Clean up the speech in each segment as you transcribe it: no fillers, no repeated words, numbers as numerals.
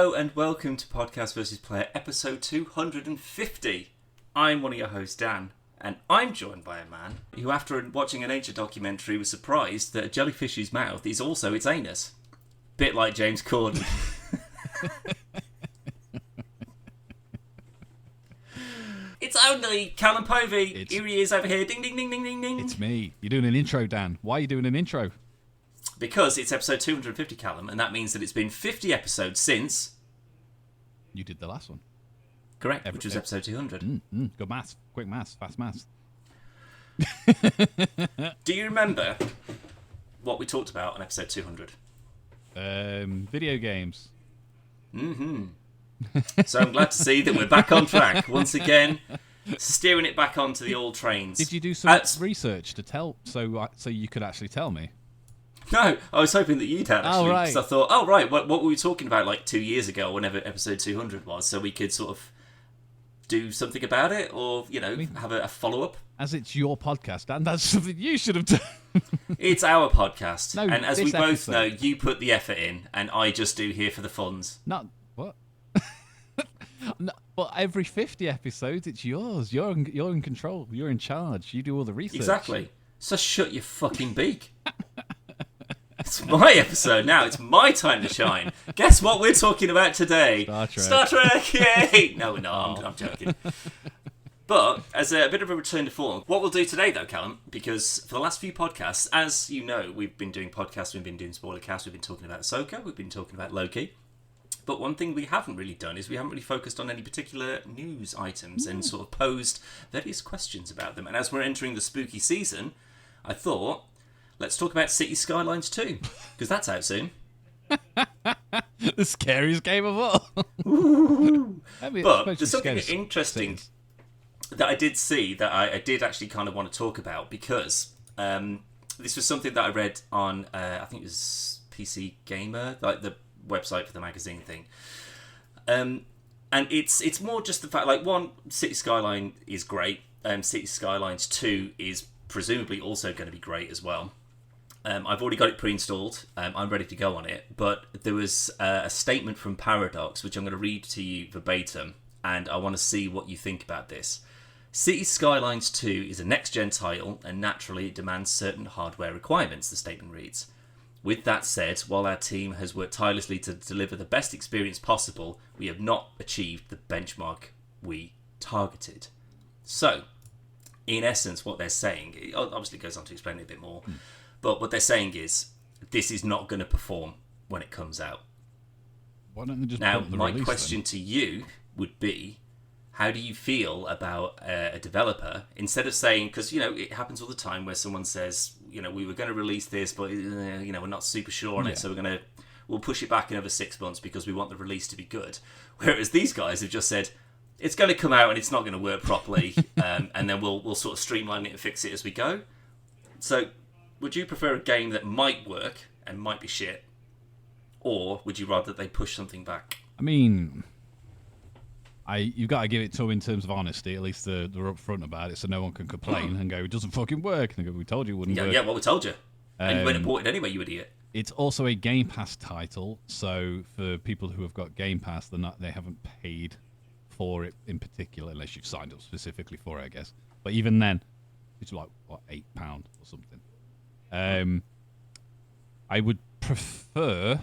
Hello and welcome to Podcast vs. Player episode 250. I'm one of your hosts, Dan, and I'm joined by a man who, after watching a nature documentary, was surprised that a jellyfish's mouth is also its anus. Bit like James Corden. It's only Callum Povey. Here he is over here. Ding, ding, ding, ding, ding, ding. It's me. You're doing an intro, Dan. Why are you doing an intro? Because it's episode 250, Callum, and that means that it's been 50 episodes since... You did the last one. Correct, which was episode 200. Good maths. Quick maths. Fast maths. Do you remember what we talked about on episode 200? Video games. Mm-hmm. So I'm glad to see that we're back on track once again, steering it back onto the old trains. Did you do some research to tell so you could actually tell me? No, I was hoping that you'd had, actually. Oh, right. Because I thought, what were we talking about like 2 years ago, whenever episode 200 was, so we could sort of do something about it, or, have a follow-up. As it's your podcast, Dan, that's something you should have done. It's our podcast. No, and as we both episode. know, you put the effort in, and I just do here for the funds. Not... What? No, but every 50 episodes, it's yours. You're in control. You're in charge. You do all the research. Exactly. So shut your fucking beak. It's my episode now. It's my time to shine. Guess what we're talking about today? Star Trek. Yay! No, I'm joking. But as a bit of a return to form, what we'll do today, though, Callum, because for the last few podcasts, as you know, we've been doing podcasts, we've been doing spoilercasts, we've been talking about Ahsoka, we've been talking about Loki. But one thing we haven't really done is we haven't really focused on any particular news items and sort of posed various questions about them. And as we're entering the spooky season, I thought, let's talk about City Skylines 2, because that's out soon. The scariest game of all. But there's something interesting that I did see that I did actually kind of want to talk about, because this was something that I read on, I think it was PC Gamer, like the website for the magazine thing. And it's more just the fact, like, one, City Skyline is great. City Skylines 2 is presumably also going to be great as well. I've already got it pre-installed. I'm ready to go on it. But there was a statement from Paradox, which I'm going to read to you verbatim, and I want to see what you think about this. City Skylines 2 is a next-gen title, and naturally it demands certain hardware requirements, the statement reads. With that said, while our team has worked tirelessly to deliver the best experience possible, we have not achieved the benchmark we targeted. So, in essence, what they're saying, it obviously goes on to explain it a bit more, but what they're saying is, this is not going to perform when it comes out. Why don't they just now, put the my release question then? to you would be, how do you feel about a developer, instead of saying, because, it happens all the time where someone says, we were going to release this, but, we're not super sure on it, so we'll push it back another 6 months because we want the release to be good. Whereas these guys have just said, it's going to come out and it's not going to work properly, and then we'll sort of streamline it and fix it as we go. So, would you prefer a game that might work and might be shit, or would you rather that they push something back? I mean, you've got to give it to them in terms of honesty. At least they're upfront about it, so no one can complain and go, "It doesn't fucking work." And they go, "We told you it wouldn't work." Yeah, well, we told you, and you went and bought it anyway, you idiot. It's also a Game Pass title, so for people who have got Game Pass, they haven't paid for it in particular, unless you've signed up specifically for it, I guess. But even then, it's like £8 or something. I would prefer,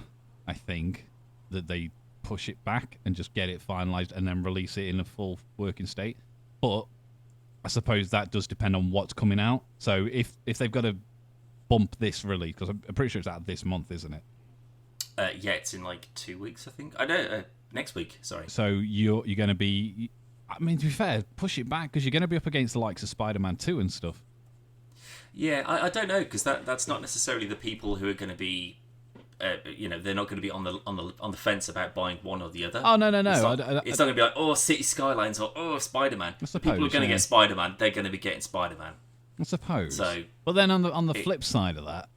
I think, that they push it back and just get it finalized and then release it in a full working state. But I suppose that does depend on what's coming out. So if they've got to bump this release, because I'm pretty sure it's out this month, isn't it? Yeah, it's in like 2 weeks, I think. I know, next week, sorry. So you're going to be... I mean, to be fair, push it back, because you're going to be up against the likes of Spider-Man 2 and stuff. Yeah, I don't know, because that's not necessarily the people who are going to be... they're not going to be on the fence about buying one or the other. Oh, no. It's not going to be like, oh, City Skylines or Spider-Man. I suppose, people who are going to get Spider-Man, they're going to be getting Spider-Man. I suppose. So, but then on the flip side of that,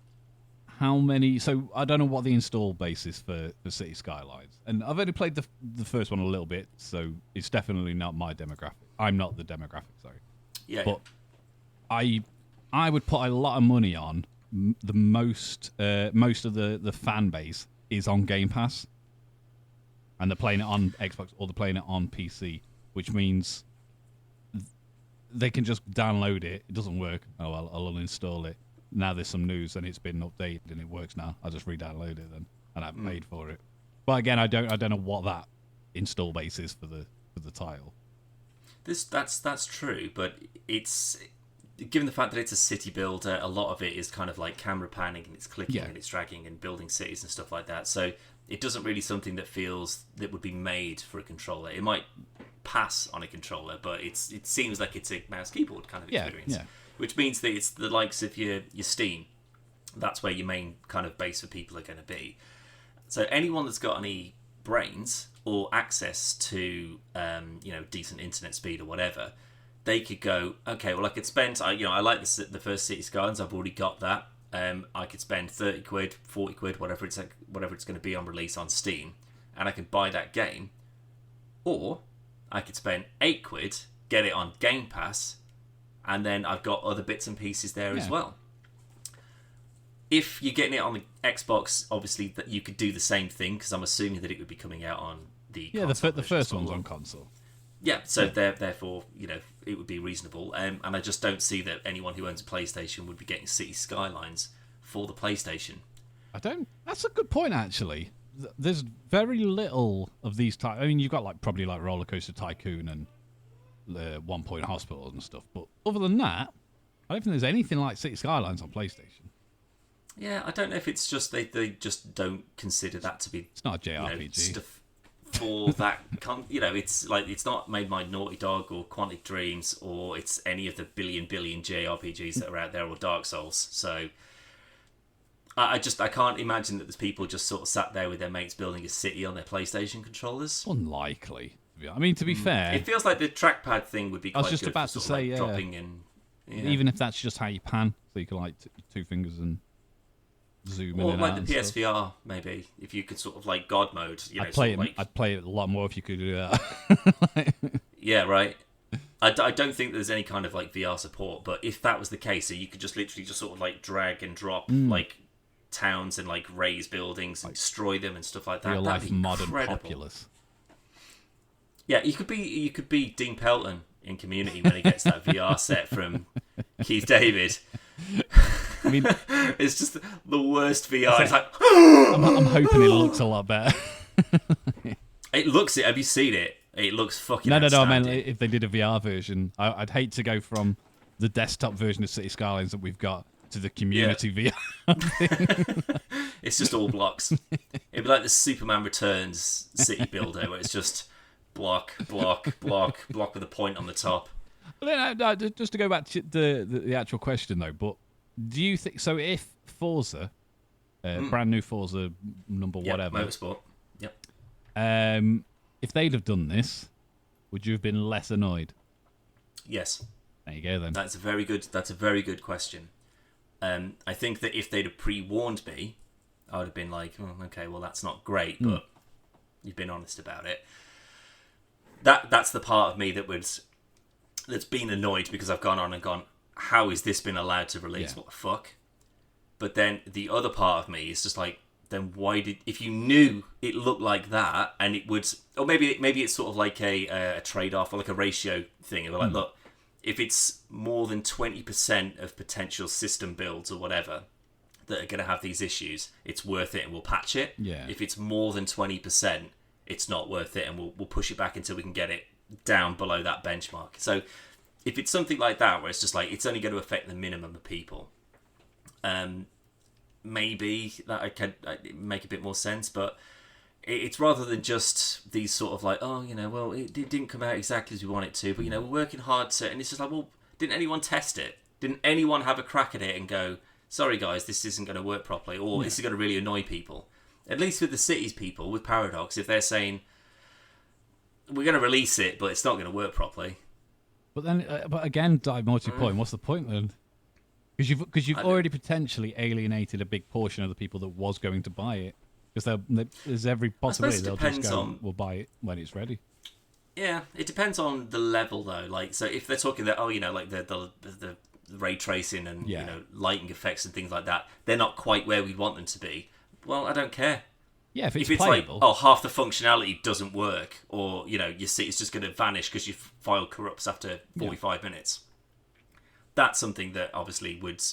how many... So I don't know what the install base is for City Skylines. And I've only played the first one a little bit, so it's definitely not my demographic. I'm not the demographic, sorry. Yeah. But I would put a lot of money on the most of the fan base is on Game Pass. and they're playing it on Xbox or they're playing it on PC, which means they can just download it. It doesn't work. Oh well, I'll uninstall it. Now there's some news and it's been updated and it works now. I'll just re-download it then, and I've paid for it. But again, I don't know what that install base is for the title. That's true, but it's given the fact that it's a city builder, a lot of it is kind of like camera panning and it's clicking and it's dragging and building cities and stuff like that. So it doesn't really something that feels that would be made for a controller. It might pass on a controller, but it seems like it's a mouse keyboard kind of experience. Yeah. Which means that it's the likes of your Steam. That's where your main kind of base for people are going to be. So anyone that's got any brains or access to decent internet speed or whatever, they could go, okay, well I could spend, I like the first City Skylines, I've already got that. I could spend 30 quid, 40 quid, whatever it's going to be on release on Steam, and I could buy that game. Or I could spend 8 quid, get it on Game Pass, and then I've got other bits and pieces there as well. If you're getting it on the Xbox, obviously that you could do the same thing, because I'm assuming that it would be coming out on the console the first one's on console. Yeah, so therefore, it would be reasonable. And I just don't see that anyone who owns a PlayStation would be getting City Skylines for the PlayStation. That's a good point, actually. There's very little of these types. I mean, you've got probably Roller Coaster Tycoon and One Point Hospital and stuff, but other than that, I don't think there's anything like City Skylines on PlayStation. Yeah, I don't know if it's just they just don't consider that to be. It's not a JRPG. Stuff for that. It's not made by Naughty Dog or Quantic Dreams, or it's any of the billion JRPGs that are out there, or Dark Souls. So I can't imagine that there's people just sort of sat there with their mates building a city on their PlayStation controllers. Unlikely. I mean, to be fair, it feels like the trackpad thing would be quite good. I was just about to say, dropping in. Yeah. Even if that's just how you pan, so you can two fingers and zoom in. Or like the PSVR, maybe if you could sort of like God mode. I'd play it a lot more if you could do that. Yeah, right. I don't think there's any kind of like VR support, but if that was the case, so you could just literally just sort of like drag and drop like towns and like raise buildings and destroy them and stuff like that. Real life modern populace. Yeah, you could be Dean Pelton in Community when he gets that VR set from Keith David. I mean, it's just the worst VR. It's like I'm hoping it looks a lot better. It looks it. Have you seen it? It looks fucking. No. I mean, if they did a VR version, I'd hate to go from the desktop version of City Skylines that we've got to the Community VR thing. It's just all blocks. It'd be like the Superman Returns city builder, where it's just block with a point on the top. No, just to go back to the actual question though, but do you think so? If Forza, brand new Forza number whatever, Motorsport, if they'd have done this, would you have been less annoyed? Yes. There you go then. That's a very good question. I think that if they'd have pre-warned me, I would have been like, okay, well that's not great, but you've been honest about it. That's the part of me that's been annoyed because I've gone on and gone, how is this been allowed to release? Yeah. What the fuck? But then the other part of me is just like, then why if you knew it looked like that and it would, or maybe it's sort of like a trade-off or like a ratio thing. Or like, look, if it's more than 20% of potential system builds or whatever that are going to have these issues, it's worth it and we'll patch it. Yeah. If it's more than 20%, it's not worth it and we'll push it back until we can get it down below that benchmark. So if it's something like that where it's just like it's only going to affect the minimum of people, maybe that I could make a bit more sense. But it's rather than just these sort of like, well, it didn't come out exactly as we want it to, but we're working hard to, and it's just like, well, didn't anyone test it? Didn't anyone have a crack at it and go, sorry guys, this isn't going to work properly, or this is going to really annoy people? At least with the cities people, with Paradox, if they're saying, we're going to release it, but it's not going to work properly. But then, but again, dive more to your point, what's the point then? Because you've already potentially alienated a big portion of the people that was going to buy it. Because there's every possibility they'll just go, we'll buy it when it's ready. Yeah, it depends on the level though. Like, so if they're talking that, like the ray tracing and lighting effects and things like that, they're not quite where we want them to be. Well, I don't care. Yeah, if it's playable. Like, half the functionality doesn't work, or you see it's just going to vanish because your file corrupts after 45 minutes. That's something that obviously would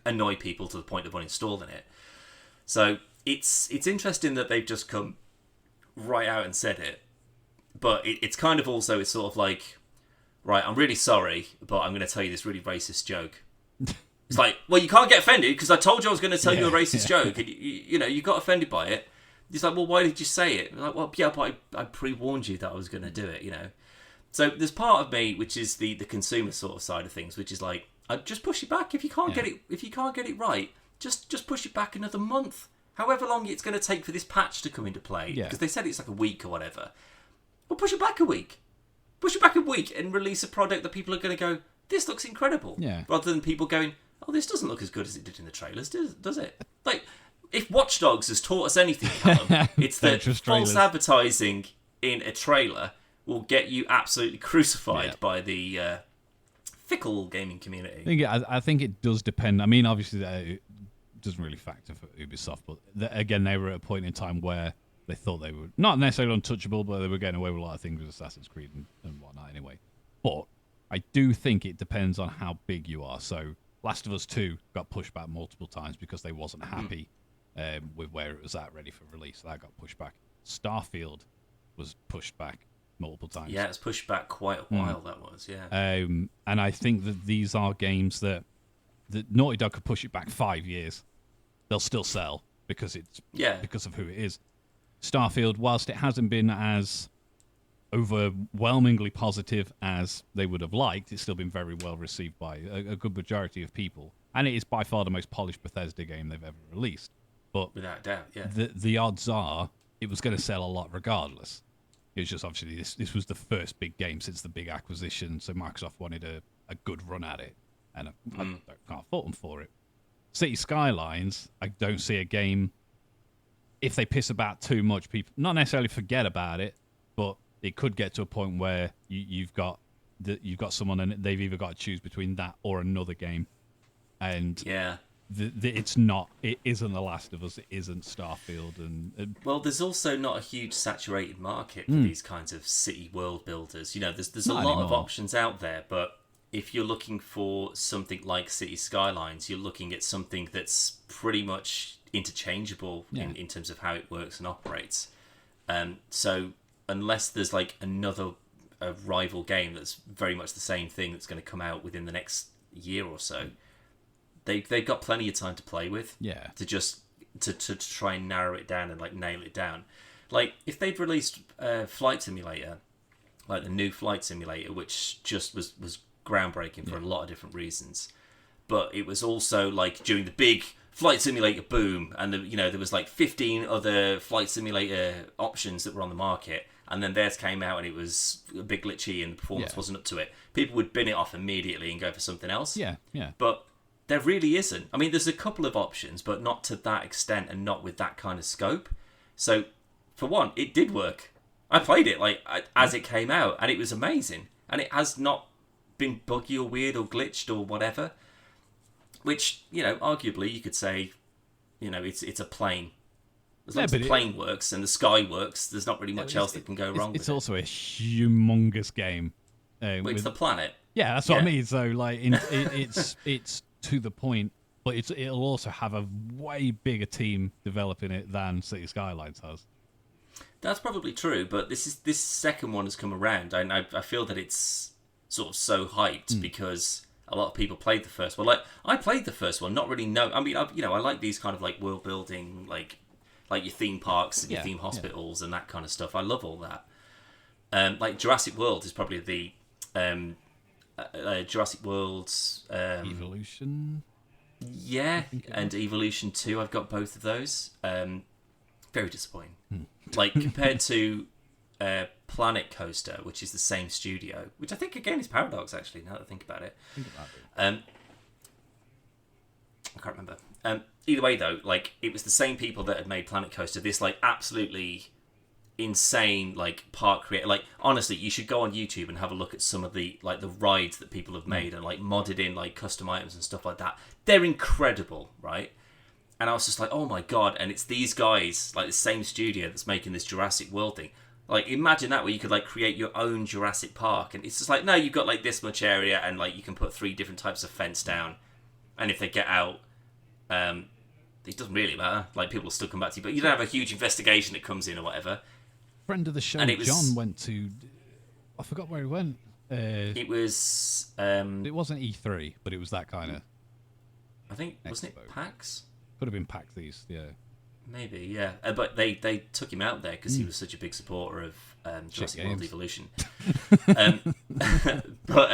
annoy people to the point of uninstalling it. So it's interesting that they've just come right out and said it, but it's kind of also it's sort of like, right, I'm really sorry, but I'm going to tell you this really racist joke. It's like, well, you can't get offended because I told you I was going to tell you a racist joke, and you got offended by it. It's like, well, why did you say it? Like, well, yeah, but I pre-warned you that I was going to do it, So there's part of me which is the consumer sort of side of things, which is like, I'd just push it back if you can't get it. If you can't get it right, just push it back another month, however long it's going to take for this patch to come into play. Because they said it's like a week or whatever. Well, push it back a week. Push it back a week and release a product that people are going to go, this looks incredible. Yeah. Rather than people going, oh, this doesn't look as good as it did in the trailers, does it? Like, if Watch Dogs has taught us anything, Callum, it's that false advertising in a trailer will get you absolutely crucified by the fickle gaming community. I think it does depend. I mean, obviously, it doesn't really factor for Ubisoft, but again, they were at a point in time where they thought they were not necessarily untouchable, but they were getting away with a lot of things with Assassin's Creed and whatnot anyway. But I do think it depends on how big you are. So Last of Us 2 got pushed back multiple times because they wasn't happy with where it was at ready for release. That got pushed back. Starfield was pushed back multiple times. Yeah, it's pushed back quite a while, that was, yeah. And I think that these are games that Naughty Dog could push it back 5 years. They'll still sell because because of who it is. Starfield, whilst it hasn't been as overwhelmingly positive as they would have liked, it's still been very well received by a good majority of people. And it is by far the most polished Bethesda game they've ever released. But without doubt, yeah. The odds are it was going to sell a lot regardless. It was just obviously this was the first big game since the big acquisition, so Microsoft wanted a good run at it. And I can't fault them for it. City Skylines, I don't see a game. If they piss about too much, people not necessarily forget about it, but it could get to a point where you've got someone and they've either got to choose between that or another game, and it isn't The Last of Us, it isn't Starfield, and well, there's also not a huge saturated market for these kinds of city world builders. There's a lot of options out there, but if you're looking for something like City Skylines, you're looking at something that's pretty much interchangeable in terms of how it works and operates. So unless there's like a rival game that's very much the same thing that's going to come out within the next year or so, they've got plenty of time to play with. Yeah. To try and narrow it down and like nail it down. Like if they'd released Flight Simulator, like the new Flight Simulator, which just was groundbreaking for a lot of different reasons, but it was also like during the big Flight Simulator boom, and there was like 15 other Flight Simulator options that were on the market, and then theirs came out and it was a bit glitchy and the performance wasn't up to it. People would bin it off immediately and go for something else. Yeah. But there really isn't. I mean, there's a couple of options, but not to that extent and not with that kind of scope. So, for one, it did work. I played it as it came out, and it was amazing. And it has not been buggy or weird or glitched or whatever. Which, arguably you could say, it's a plane. As long as the plane works and the sky works, there's not really much else that can go wrong with it. It's also a humongous game. It's the planet. Yeah, that's what I mean. So, it's to the point, but it'll also have a way bigger team developing it than City Skylines has. That's probably true, but this second one has come around, and I feel that it's sort of so hyped because a lot of people played the first one. Like I played the first one, not really know. I mean, I like these kind of like world building, like your theme parks and your theme hospitals and that kind of stuff. I love all that. Like Jurassic World is probably the Jurassic World's Evolution. Yeah, and Evolution 2. I've got both of those. Very disappointing. Like compared to Planet Coaster, which is the same studio, which I think again is Paradox actually. Now that I think about it, I can't remember. Either way though, like it was the same people that had made Planet Coaster. This like absolutely insane like park create. Like honestly, you should go on YouTube and have a look at some of the like the rides that people have made and like modded in like custom items and stuff like that. They're incredible, right? And I was just like, oh my god! And it's these guys, like the same studio that's making this Jurassic World thing. Like, imagine that, where you could like create your own Jurassic Park, and it's just like, no, you've got like this much area, and like you can put 3 different types of fence down, and if they get out, it doesn't really matter. Like, people will still come back to you, but you don't have a huge investigation that comes in or whatever. Friend of the show, John went to. I forgot where he went. It was. It wasn't E3, but it was that kind of. I think wasn't it PAX? Could have been PAX East, yeah. Maybe, yeah. But they took him out there because he was such a big supporter of Jurassic World Evolution. But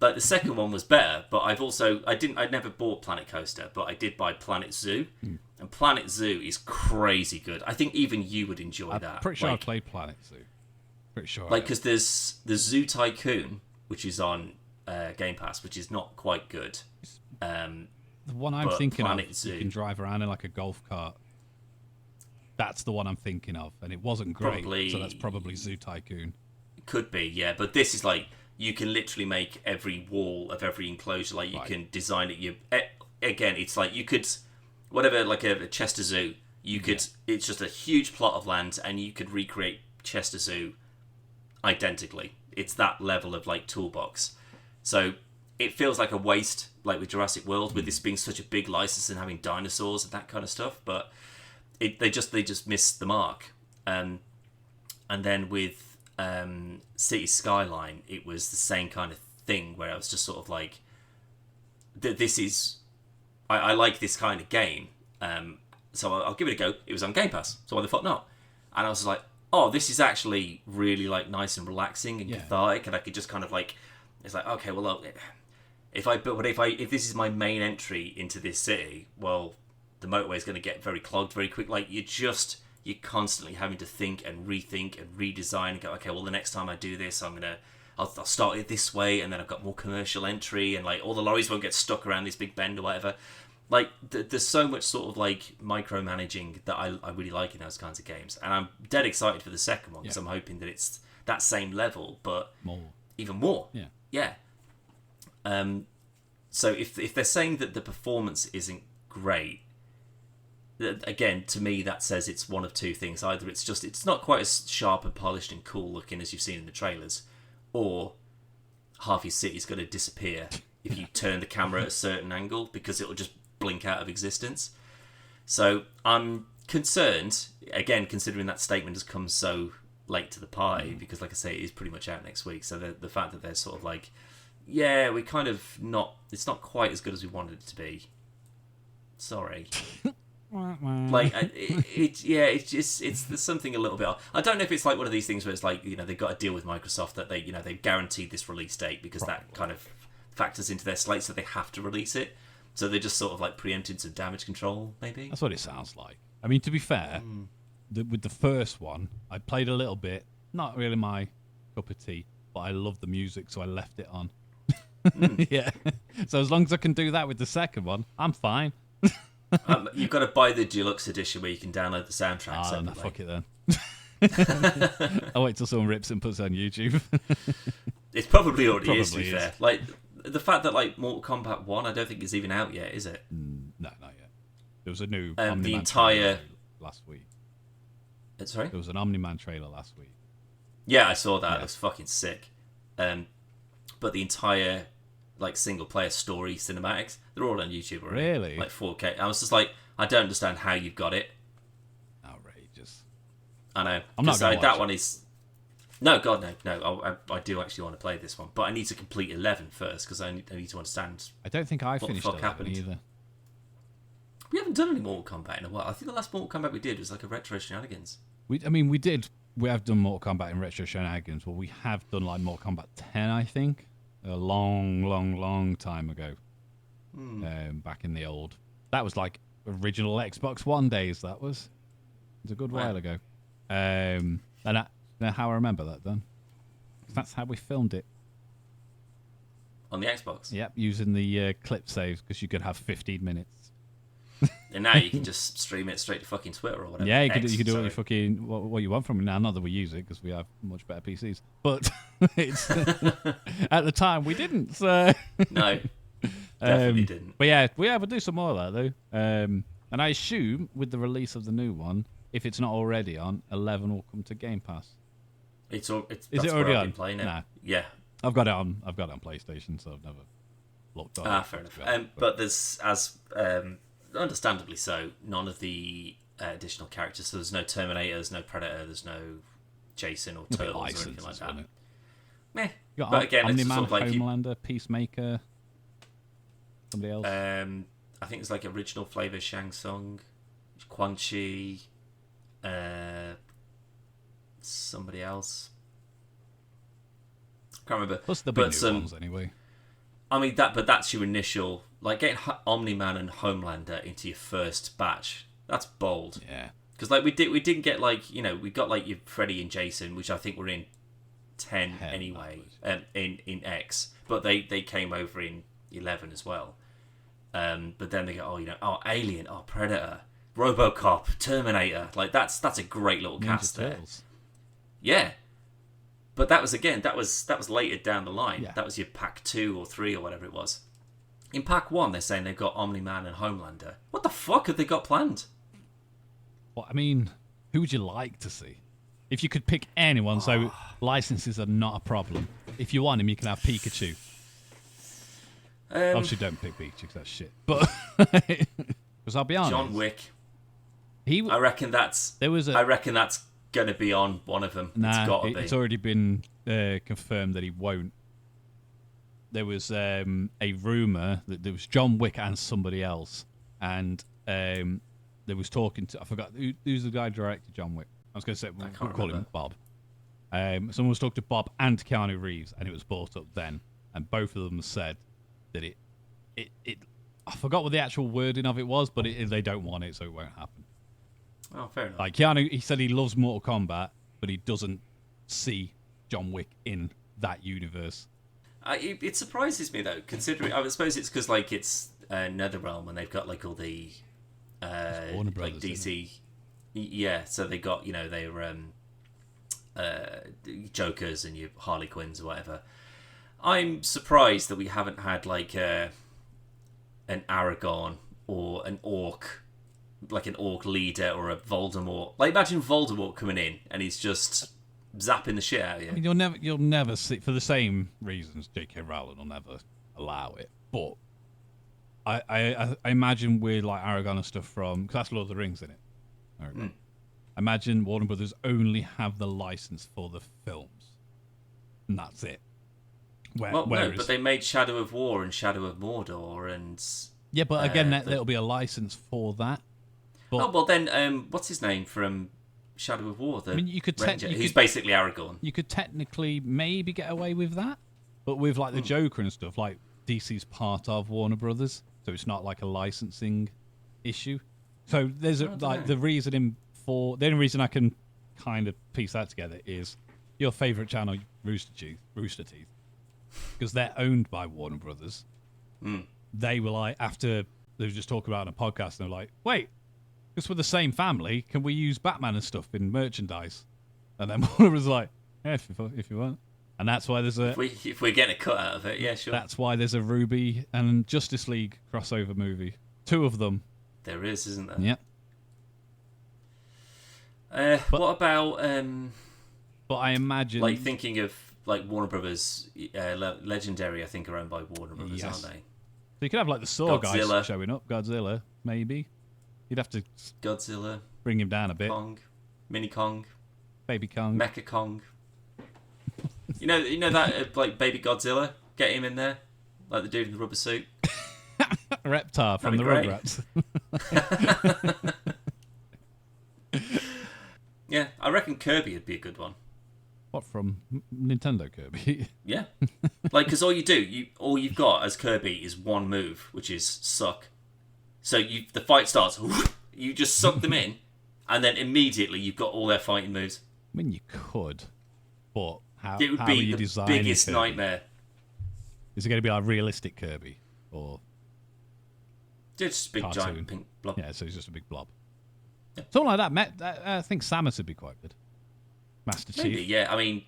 like the second one was better. But I'd never bought Planet Coaster, but I did buy Planet Zoo, and Planet Zoo is crazy good. I think even you would enjoy that. I'm pretty sure I played Planet Zoo. Pretty sure. Like, because there's the Zoo Tycoon, which is on Game Pass, which is not quite good. The one I'm thinking of, you can drive around in like a golf cart. That's the one I'm thinking of, and it wasn't great, so that's probably Zoo Tycoon. It could be, yeah, but this is like, you can literally make every wall of every enclosure, like you can design it. Again, it's like you could, whatever, like a Chester Zoo, you could, it's just a huge plot of land, and you could recreate Chester Zoo identically. It's that level of like toolbox. So it feels like a waste, like with Jurassic World, with this being such a big license and having dinosaurs and that kind of stuff. But they just missed the mark. And then with City Skyline, it was the same kind of thing where I was just sort of like, this is, I like this kind of game. So I'll give it a go. It was on Game Pass, so why the fuck not? And I was like, oh, this is actually really like nice and relaxing and cathartic, and I could just kind of like, it's like, okay, well, if this is my main entry into this city, well, the motorway is going to get very clogged very quick. Like, you're constantly having to think and rethink and redesign and go, okay, well, the next time I do this, I'll start it this way, and then I've got more commercial entry, and like all the lorries won't get stuck around this big bend or whatever. Like, there's so much sort of like micromanaging that I really like in those kinds of games, and I'm dead excited for the second one because I'm hoping that it's that same level, but even more. Yeah. So if they're saying that the performance isn't great, again, to me that says it's one of two things: either it's not quite as sharp and polished and cool looking as you've seen in the trailers, or half your city's going to disappear if you turn the camera at a certain angle, because it'll just blink out of existence. So I'm concerned, again, considering that statement has come so late to the pie, because like I say, it is pretty much out next week. So the fact that they're sort of like, yeah, we kind of it's not quite as good as we wanted it to be. Sorry. Like, there's something a little bit off. I don't know if it's like one of these things where it's like, they've got to deal with Microsoft that they've guaranteed this release date, because that kind of factors into their slate, so they have to release it. So they just sort of like preempted some damage control, maybe? That's what it sounds like. I mean, to be fair, with the first one, I played a little bit. Not really my cup of tea, but I love the music, so I left it on. Yeah. So as long as I can do that with the second one, I'm fine. You've got to buy the deluxe edition where you can download the soundtrack. No, fuck it then. I'll wait till someone rips it and puts it on YouTube. It's probably already is, to be fair. Like, the fact that like Mortal Kombat 1, I don't think is even out yet, is it? No, not yet. There was a new the entire last week. Sorry? There was an Omni-Man trailer last week. Yeah, I saw that. It was fucking sick. But the entire like single player story cinematics, they're all on YouTube already. Really? Like 4K. I was just like, I don't understand how you've got it. Outrageous. I know. I'm not gonna watch that one is. No, God, no. I do actually want to play this one, but I need to complete 11 first, because I need to understand. I don't think I finished what the fuck 11 happened either. We haven't done any Mortal Kombat in a while. I think the last Mortal Kombat we did was like a Retro Shenanigans. We have done Mortal Kombat in Retro Shenanigans, but we have done like Mortal Kombat 10, I think, a long time ago. Back in the old. That was like original Xbox One days. That was. It was a good while ago. And how I remember that then. That's how we filmed it. On the Xbox? Yep, using the clip saves, because you could have 15 minutes. And now you can just stream it straight to fucking Twitter or whatever. Yeah, you can do what you fucking what you want from it now. Not that we use it, because we have much better PCs. But it's at the time we didn't. So no, definitely didn't. But yeah, we'll do some more of that though. And I assume with the release of the new one, if it's not already on, 11 will come to Game Pass. Is it already on? Playing it. Nah. Yeah. I've got it on PlayStation, so I've never looked on it. Fair enough. But there's, as understandably so, none of the additional characters. So there's no Terminator, there's no Predator, there's no Jason or Turtles or anything like that. Meh. But again, it's Omni-Man, sort of like Homelander, Peacemaker, somebody else. I think it's like original flavor Shang Tsung, Quan Chi, somebody else. Can't remember. Plus the big new ones anyway. I mean that's your initial, like getting Omni-Man and Homelander into your first batch. That's bold. Yeah. Because like we didn't get like we got like your Freddy and Jason, which I think were in 10 anyway, in X, but they came over in 11 as well. But then they go, Alien, Predator, RoboCop, Terminator. Like that's a great little cast there. Yeah. But that was later down the line. Yeah. That was your pack 2 or 3 or whatever it was. In pack 1, they're saying they've got Omni-Man and Homelander. What the fuck have they got planned? Well, I mean, who would you like to see? If you could pick anyone, so licenses are not a problem. If you want him, you can have Pikachu. Obviously, don't pick Pikachu because that's shit. But because I'll be honest, John Wick. I reckon that's going to be on one of them. Nah, it's already been confirmed that he won't. There was a rumor that there was John Wick and somebody else, and there was talking to, I forgot who's the guy who directed John Wick. I was going to say we'll call him Bob. Someone was talking to Bob and Keanu Reeves, and it was brought up then, and both of them said that it I forgot what the actual wording of it was, but they don't want it, so it won't happen. Oh, fair enough. Like Keanu, he said he loves Mortal Kombat, but he doesn't see John Wick in that universe. It surprises me though, considering I suppose it's because like it's NetherRealm and they've got like all the Warner Brothers, like DC, yeah. So they got their Jokers and your Harley Quinns or whatever. I'm surprised that we haven't had like an Aragorn or an Orc, like an Orc leader or a Voldemort. Like imagine Voldemort coming in and he's just zapping the shit out of you. I mean, you'll never see, for the same reasons J.K. Rowling will never allow it. But I imagine with like Aragorn and stuff from, because that's Lord of the Rings, isn't it? I imagine Warner Brothers only have the license for the films, and that's it. No, but they made Shadow of War and Shadow of Mordor and... Yeah, but again, there'll be a license for that. But, well then, what's his name from Shadow of War? You could he's basically Aragorn. You could technically maybe get away with that, but with like the Joker and stuff, like DC's part of Warner Brothers, so it's not like a licensing issue. So there's the reasoning for... The only reason I can kind of piece that together is your favourite channel, Rooster Teeth. Because they're owned by Warner Brothers. They were like, after they were just talking about it on a podcast, and they're like, wait, because we're the same family, can we use Batman and stuff in merchandise? And then Warner was like, yeah, if you want. And that's why there's a... If we're getting a cut out of it, yeah, sure. That's why there's a Ruby and Justice League crossover movie. 2 of them. There is, isn't there? Yep. What about... but I imagine... Like, thinking of... Like Warner Brothers, Legendary, I think, are owned by Warner Brothers, aren't they? So you could have like the Saw guys showing up. Godzilla, maybe. You'd have to Godzilla, bring him down a bit. Kong, Mini Kong, Baby Kong, Mecha Kong. you know that like Baby Godzilla. Get him in there, like the dude in the rubber suit. Reptar from the Rugrats. Yeah, I reckon Kirby would be a good one. What, from Nintendo Kirby? Yeah, like because all you've got as Kirby is one move, which is suck. So the fight starts, you just suck them in, and then immediately you've got all their fighting moves. I mean, you could, but how it would how be are you the designing biggest Kirby? nightmare. Is it going to be like realistic Kirby or Just a big cartoon? giant pink blob? Yeah, so he's just a big blob. Yeah. Something like that. I think Samus would be quite good. Master Chief. Maybe, yeah. I mean,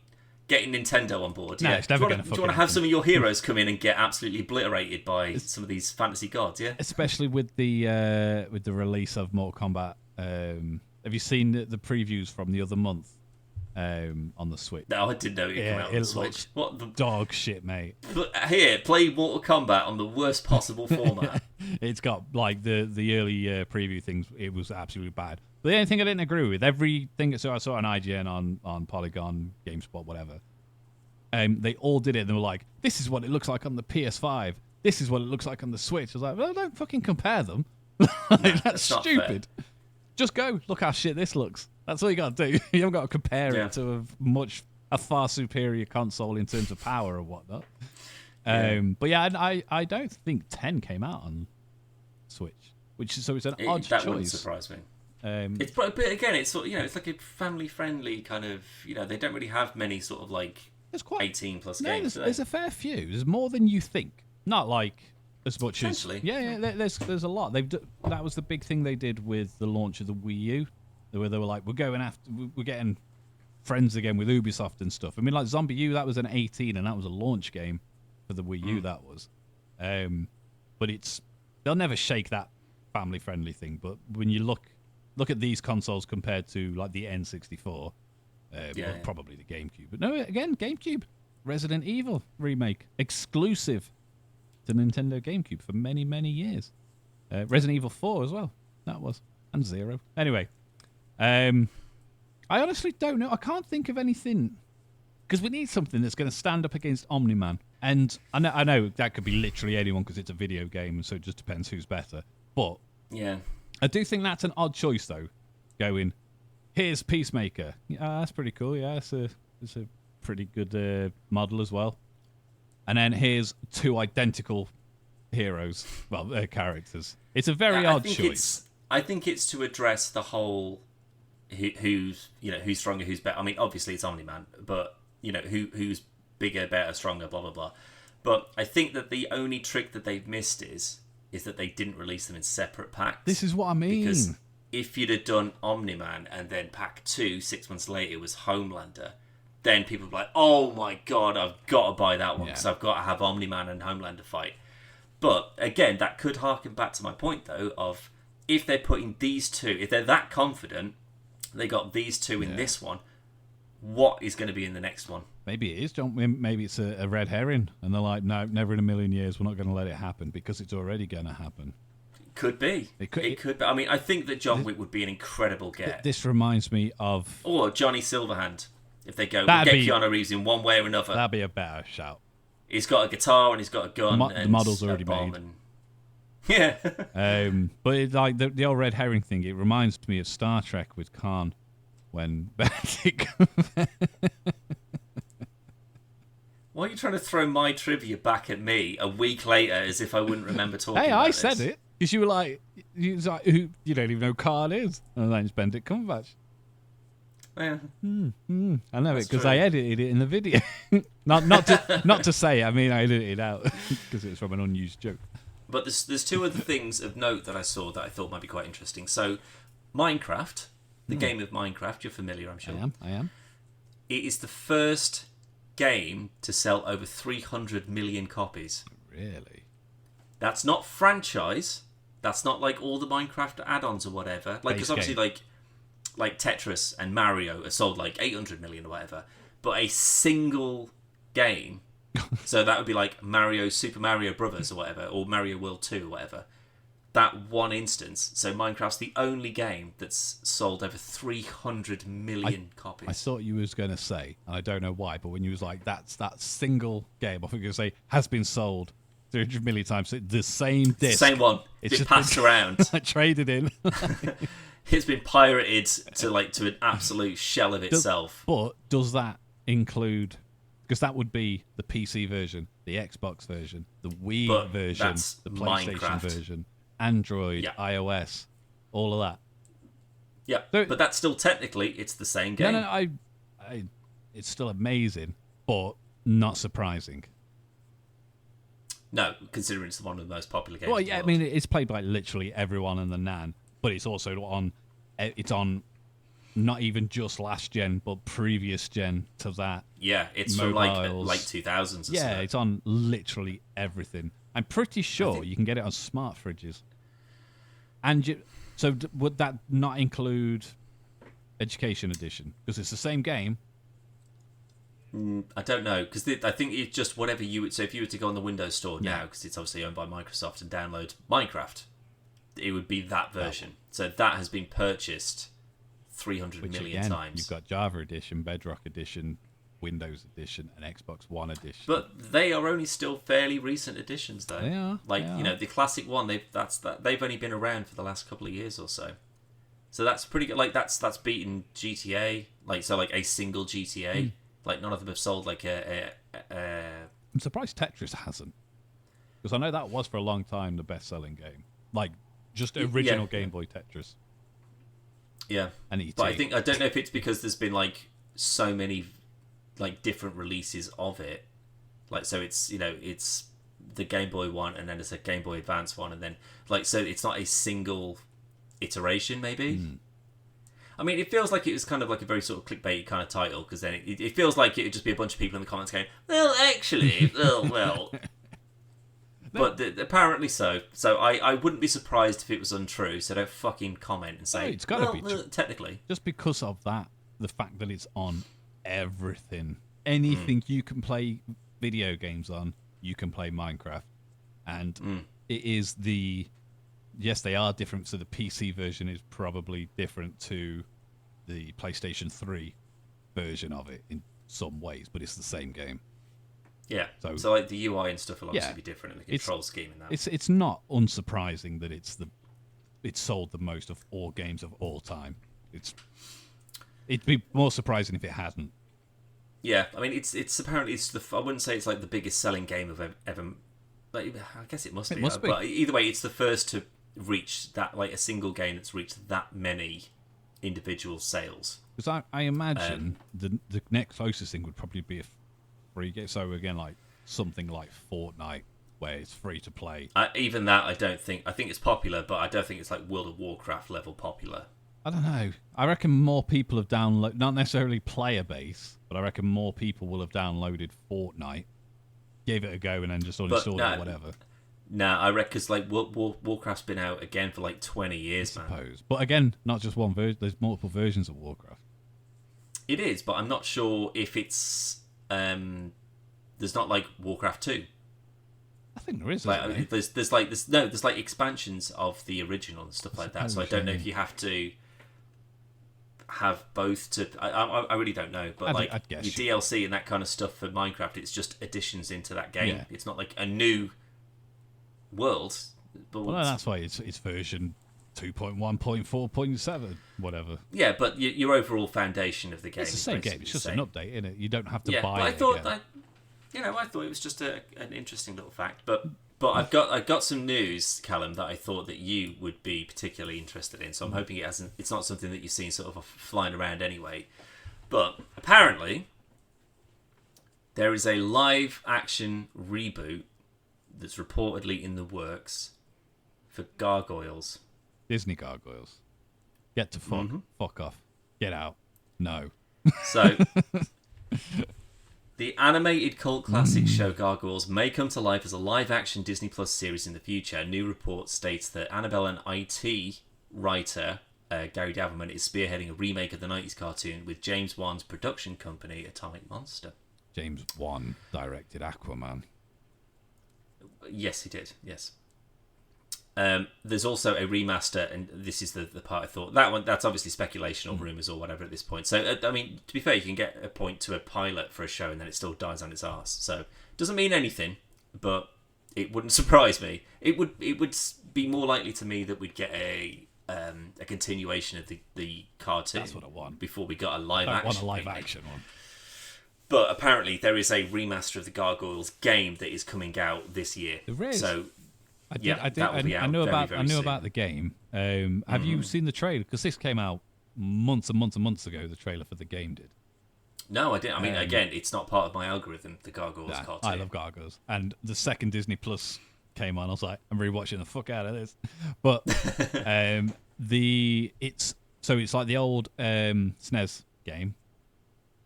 getting Nintendo on board. No, Yeah. it's never going to. Do you want to have some of your heroes come in and get absolutely obliterated by some of these fantasy gods? Yeah. Especially with the release of Mortal Kombat. Have you seen the previews from the other month on the Switch? No, I didn't know it came out on the Switch. What the dog shit, mate? Here, play Mortal Kombat on the worst possible format. It's got like the early preview things. It was absolutely bad. But the only thing I didn't agree with, everything so I saw on IGN, on Polygon, GameSpot, whatever. They all did it. And they were like, "This is what it looks like on the PS5. This is what it looks like on the Switch." I was like, "Well, don't fucking compare them. That's stupid. Just go look how shit this looks. That's all you got to do. You haven't got to compare it to a far superior console in terms of power or whatnot." But yeah, I don't think 10 came out on Switch, it's an odd choice. That wouldn't surprise me. But again, it's sort of, it's like a family-friendly kind of, they don't really have many sort of like 18+ games. There's a fair few. There's more than you think. Not like as much as there's a lot. That was the big thing they did with the launch of the Wii U, where they were like, we're getting friends again with Ubisoft and stuff. I mean, like Zombie U, that was an 18, and that was a launch game for the Wii U. That was, but they'll never shake that family-friendly thing. But when you look at these consoles compared to like the N64, probably the GameCube. But no, again, GameCube, Resident Evil remake, exclusive to Nintendo GameCube for many, many years. Resident Evil 4 as well, that was, and 0. Anyway, I honestly don't know. I can't think of anything, because we need something that's going to stand up against Omni-Man. And I know that could be literally anyone because it's a video game, and so it just depends who's better. But yeah, I do think that's an odd choice, though. Going, here's Peacemaker. Yeah, that's pretty cool. Yeah, it's a pretty good model as well. And then here's two identical heroes, characters. It's a very odd choice. I think it's to address the whole who's stronger, who's better. I mean, obviously it's Omni-Man, but who's bigger, better, stronger, blah blah blah. But I think that the only trick that they've missed is that they didn't release them in separate packs. This is what I mean. Because if you'd have done Omni-Man and then pack 2 6 months later was Homelander, then people would be like, "Oh my god, I've got to buy that one because I've got to have Omni-Man and Homelander fight." But again, that could harken back to my point though of if they're putting these two, if they're that confident, they got these two in this one, what is going to be in the next one? Maybe it is, John. Maybe it's a red herring, and they're like, "No, never in a million years. We're not going to let it happen because it's already going to happen." Could be. It could be. I mean, I think that John Wick would be an incredible get. This reminds me of... Or Johnny Silverhand. If they go, we'll get Keanu Reeves in one way or another. That'd be a better shout. He's got a guitar and he's got a gun. The model's already made. Yeah. But like the old red herring thing, it reminds me of Star Trek with Khan when Benedict... Why are you trying to throw my trivia back at me a week later as if I wouldn't remember talking about this? Hey, I said it. Because you were like, who you don't even know who Khan is. And then it's Benedict Cumberbatch. Yeah. I know it because I edited it in the video. not to say, I mean, I edited it out because it was from an unused joke. But there's two other things of note that I saw that I thought might be quite interesting. So, Minecraft, the game of Minecraft, you're familiar, I'm sure. I am. It is the first game to sell over 300 million copies. Really? That's not franchise. That's not like all the Minecraft add-ons or whatever. Like, because obviously, like Tetris and Mario are sold like 800 million or whatever. But a single game, so that would be like Super Mario Brothers or whatever, or Mario World 2 or whatever. That one instance. So Minecraft's the only game that's sold over 300 million copies. I thought you was going to say, and I don't know why, but when you was like, that's that single game, I think you were going to say, has been sold 300 million times. The same disc. Same one. It's been passed around. Traded in. It's been pirated to an absolute shell of itself. But does that include... Because that would be the PC version, the Xbox version, the Wii version, the PlayStation Minecraft version, Android, iOS, all of that. Yeah, so, but that's still technically, it's the same game. No, it's still amazing, but not surprising. No, considering it's one of the most popular games. Well, yeah, I mean, it's played by literally everyone in the NAN, but it's also on not even just last gen, but previous gen to that. Yeah, it's Mobiles. from like late 2000s. Or yeah, it's on literally everything. I'm pretty sure you can get it on smart fridges. And so would that not include Education Edition? Because it's the same game. I don't know, because I think it's just whatever you would. So if you were to go on the Windows Store now, because it's obviously owned by Microsoft, and download Minecraft, it would be that version. So that has been purchased 300 million times. You've got Java Edition, Bedrock Edition, Windows Edition, and Xbox One Edition. But they are only still fairly recent editions, though. They are. Like, you know, the classic one, they've only been around for the last couple of years or so. So that's pretty good. Like, that's beaten GTA. Like a single GTA. Like, none of them have sold like I'm surprised Tetris hasn't. Because I know that was for a long time the best-selling game. Like, just original Game Boy Tetris. Yeah. And ET. But I don't know if it's because there's been like so many like different releases of it. Like, so it's, you know, it's the Game Boy one, and then there's a Game Boy Advance one, and then like, so it's not a single iteration, maybe. I mean, it feels like it was kind of like a very sort of clickbait kind of title, because then it feels like it would just be a bunch of people in the comments going, well, actually, well. But apparently so. So I wouldn't be surprised if it was untrue, so don't fucking comment and say, it's gotta be true. Technically. Just because of that, the fact that it's on everything. Anything you can play video games on, you can play Minecraft. And it is yes, they are different. So the PC version is probably different to the PlayStation 3 version of it in some ways, but it's the same game. Yeah. So like the UI and stuff will obviously be different, and the control scheme in that. It's not unsurprising that it's sold the most of all games of all time. It'd be more surprising if it hadn't. Yeah, I mean it's apparently I wouldn't say it's like the biggest selling game of ever. Like, I guess it must be. But either way, it's the first to reach that, like a single game that's reached that many individual sales. Because I imagine the next closest thing would probably be a free game. So again, like something like Fortnite, where it's free to play. Even that, I think it's popular, but I don't think it's like World of Warcraft level popular. I don't know. I reckon more people have downloaded, not necessarily player base, but I reckon more people will have downloaded Fortnite, gave it a go, and then just uninstalled it or whatever. Nah, I reckon because like Warcraft's been out again for like 20 years, man. I suppose. But again, not just one version. There's multiple versions of Warcraft. It is, but I'm not sure if it's there's not like Warcraft 2. I think there is. Like, there's like expansions of the original and stuff like that. So I don't know if you have to have both to. I really don't know, but I'd guess your DLC and that kind of stuff for Minecraft, it's just additions into that game. Yeah. It's not like a new world. But well, no, that's why it's version 2.1.4.7, whatever. Yeah, but your overall foundation of the game. It's the same game. It's just an update, isn't it? You don't have to buy but it. I thought it was just an interesting little fact, but I've got some news, Callum, that I thought that you would be particularly interested in. So I'm hoping it's not something that you've seen sort of flying around anyway. But apparently, there is a live action reboot that's reportedly in the works for Gargoyles. Disney Gargoyles. Get to fuck. Fuck off. Get out. No. So. The animated cult classic show Gargoyles may come to life as a live-action Disney Plus series in the future. A new report states that Annabelle and IT writer Gary Daverman is spearheading a remake of the 90s cartoon with James Wan's production company, Atomic Monster. James Wan directed Aquaman. Yes, he did. Yes. There's also a remaster, and this is the part I thought that's obviously speculation or rumours or whatever at this point. So I mean, to be fair, you can get a point to a pilot for a show and then it still dies on its arse. So it doesn't mean anything, but it wouldn't surprise me. It would be more likely to me that we'd get a continuation of the cartoon. That's what I want. Before we got a live action. I want a live action one. But apparently there is a remaster of the Gargoyles game that is coming out this year. There is. So. I knew about the game. Have you seen the trailer? Because this came out months and months and months ago. The trailer for the game did. No, I didn't. I mean, again, it's not part of my algorithm. The Gargoyles cartoon. I love Gargoyles, and the second Disney Plus came on. I was like, I'm rewatching the fuck out of this. But it's So it's like the old SNES game,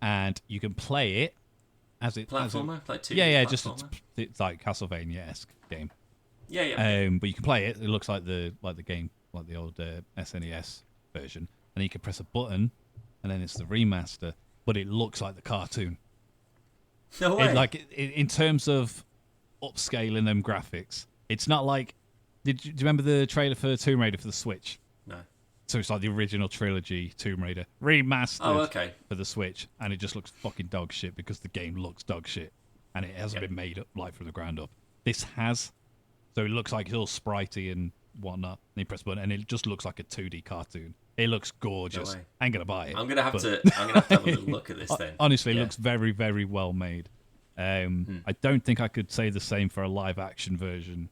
and you can play it as it platformer, like 2D yeah, platformer? it's like Castlevania-esque game. Yeah. But you can play it. It looks like the game, like the old SNES version, and you can press a button, and then it's the remaster. But it looks like the cartoon. No way. In terms of upscaling them graphics, it's not like. Do you remember the trailer for Tomb Raider for the Switch? No. So it's like the original trilogy Tomb Raider remastered for the Switch, and it just looks fucking dog shit because the game looks dog shit, and it hasn't been made up like from the ground up. This has, so it looks like it's all spritey and whatnot. And you press a button, and it just looks like a 2D cartoon. It looks gorgeous. No way. I ain't gonna buy it. I'm gonna have to have a little look at this then. Honestly, it looks very, very well made. I don't think I could say the same for a live action version.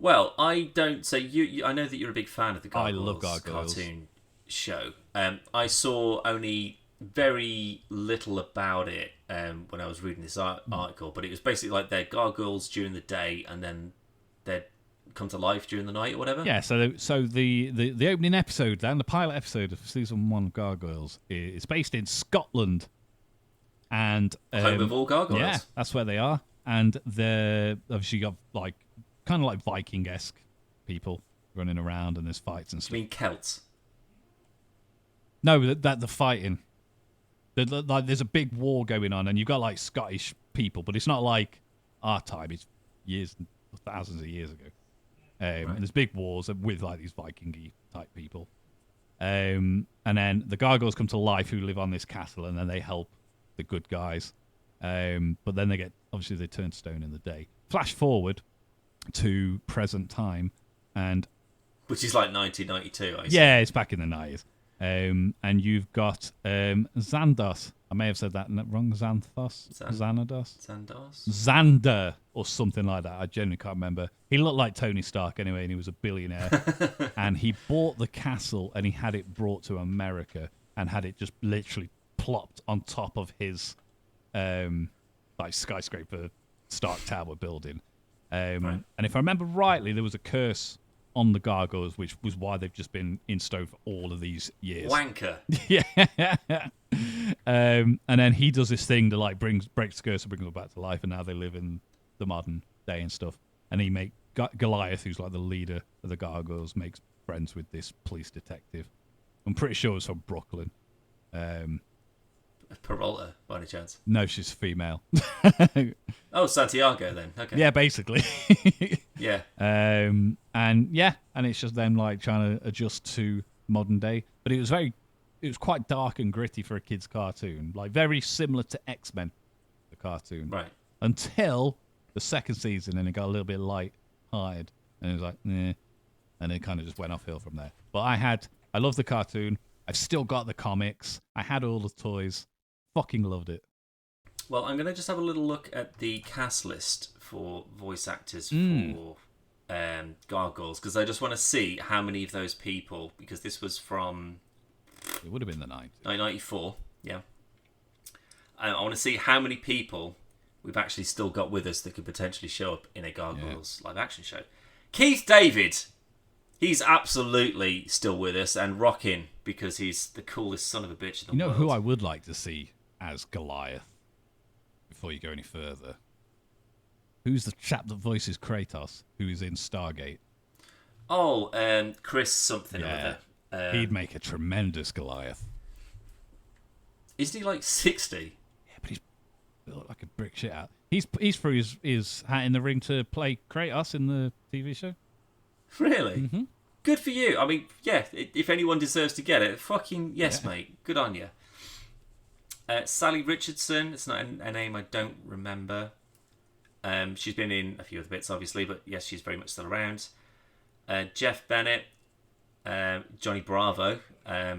Well, I don't say you. I know that you're a big fan of the Gargoyles, I love Gargoyles cartoon show. I saw only very little about it when I was reading this article, but it was basically like they're gargoyles during the day, and then they'd come to life during the night or whatever. Yeah. So the opening episode, then the pilot episode of season 1 of Gargoyles, is based in Scotland, and home of all gargoyles. Yeah, that's where they are, and they're obviously got like. Kind of like Viking-esque people running around, and there's fights and stuff. You mean Celts? No, that the fighting. Like, there's a big war going on, and you've got like Scottish people, but it's not like our time. It's thousands of years ago. Right. And there's big wars with like these Viking-y type people. And then the gargoyles come to life who live on this castle, and then they help the good guys. But then they turn to stone in the day. Flash forward to present time, and which is like 1992. I see. Yeah, it's back in the 90s. And you've got Xandos. I may have said that wrong. Xander or something like that. I genuinely can't remember. He looked like Tony Stark anyway, and he was a billionaire. And he bought the castle, and he had it brought to America, and had it just literally plopped on top of his like skyscraper Stark Tower building. Right. And if I remember rightly, there was a curse on the gargoyles, which was why they've just been in stone for all of these years. Wanker. Yeah. And then he does this thing that like breaks the curse and brings them back to life, and now they live in the modern day and stuff. And he makes Goliath, who's like the leader of the gargoyles, makes friends with this police detective. I'm pretty sure it's from Brooklyn. Peralta, by any chance? No, she's female. Oh, Santiago then. Okay. Yeah, basically. Yeah. And it's just them like trying to adjust to modern day. But it was quite dark and gritty for a kid's cartoon, like very similar to X-Men, the cartoon. Right. Until the second season, and it got a little bit light-hearted, and it was like, eh, and it kind of just went uphill from there. But I love the cartoon. I've still got the comics. I had all the toys. Fucking loved it. Well, I'm going to just have a little look at the cast list for voice actors for Gargoyles, because I just want to see how many of those people, because this was from... It would have been the 90s. 1994, yeah. I want to see how many people we've actually still got with us that could potentially show up in a Gargoyles live action show. Keith David! He's absolutely still with us and rocking, because he's the coolest son of a bitch in the world. You know who I would like to see as Goliath, before you go any further? Who's the chap that voices Kratos, who is in Stargate? Oh, Chris something or other. He'd make a tremendous Goliath. Isn't he like 60? Yeah, but he's built like a brick shit out. He's threw his hat in the ring to play Kratos in the TV show. Really? Mm-hmm. Good for you. I mean, yeah, if anyone deserves to get it, fucking yes, mate. Good on you. Sally Richardson, it's not a name I don't remember. She's been in a few other bits, obviously, but yes, she's very much still around. Jeff Bennett, Johnny Bravo,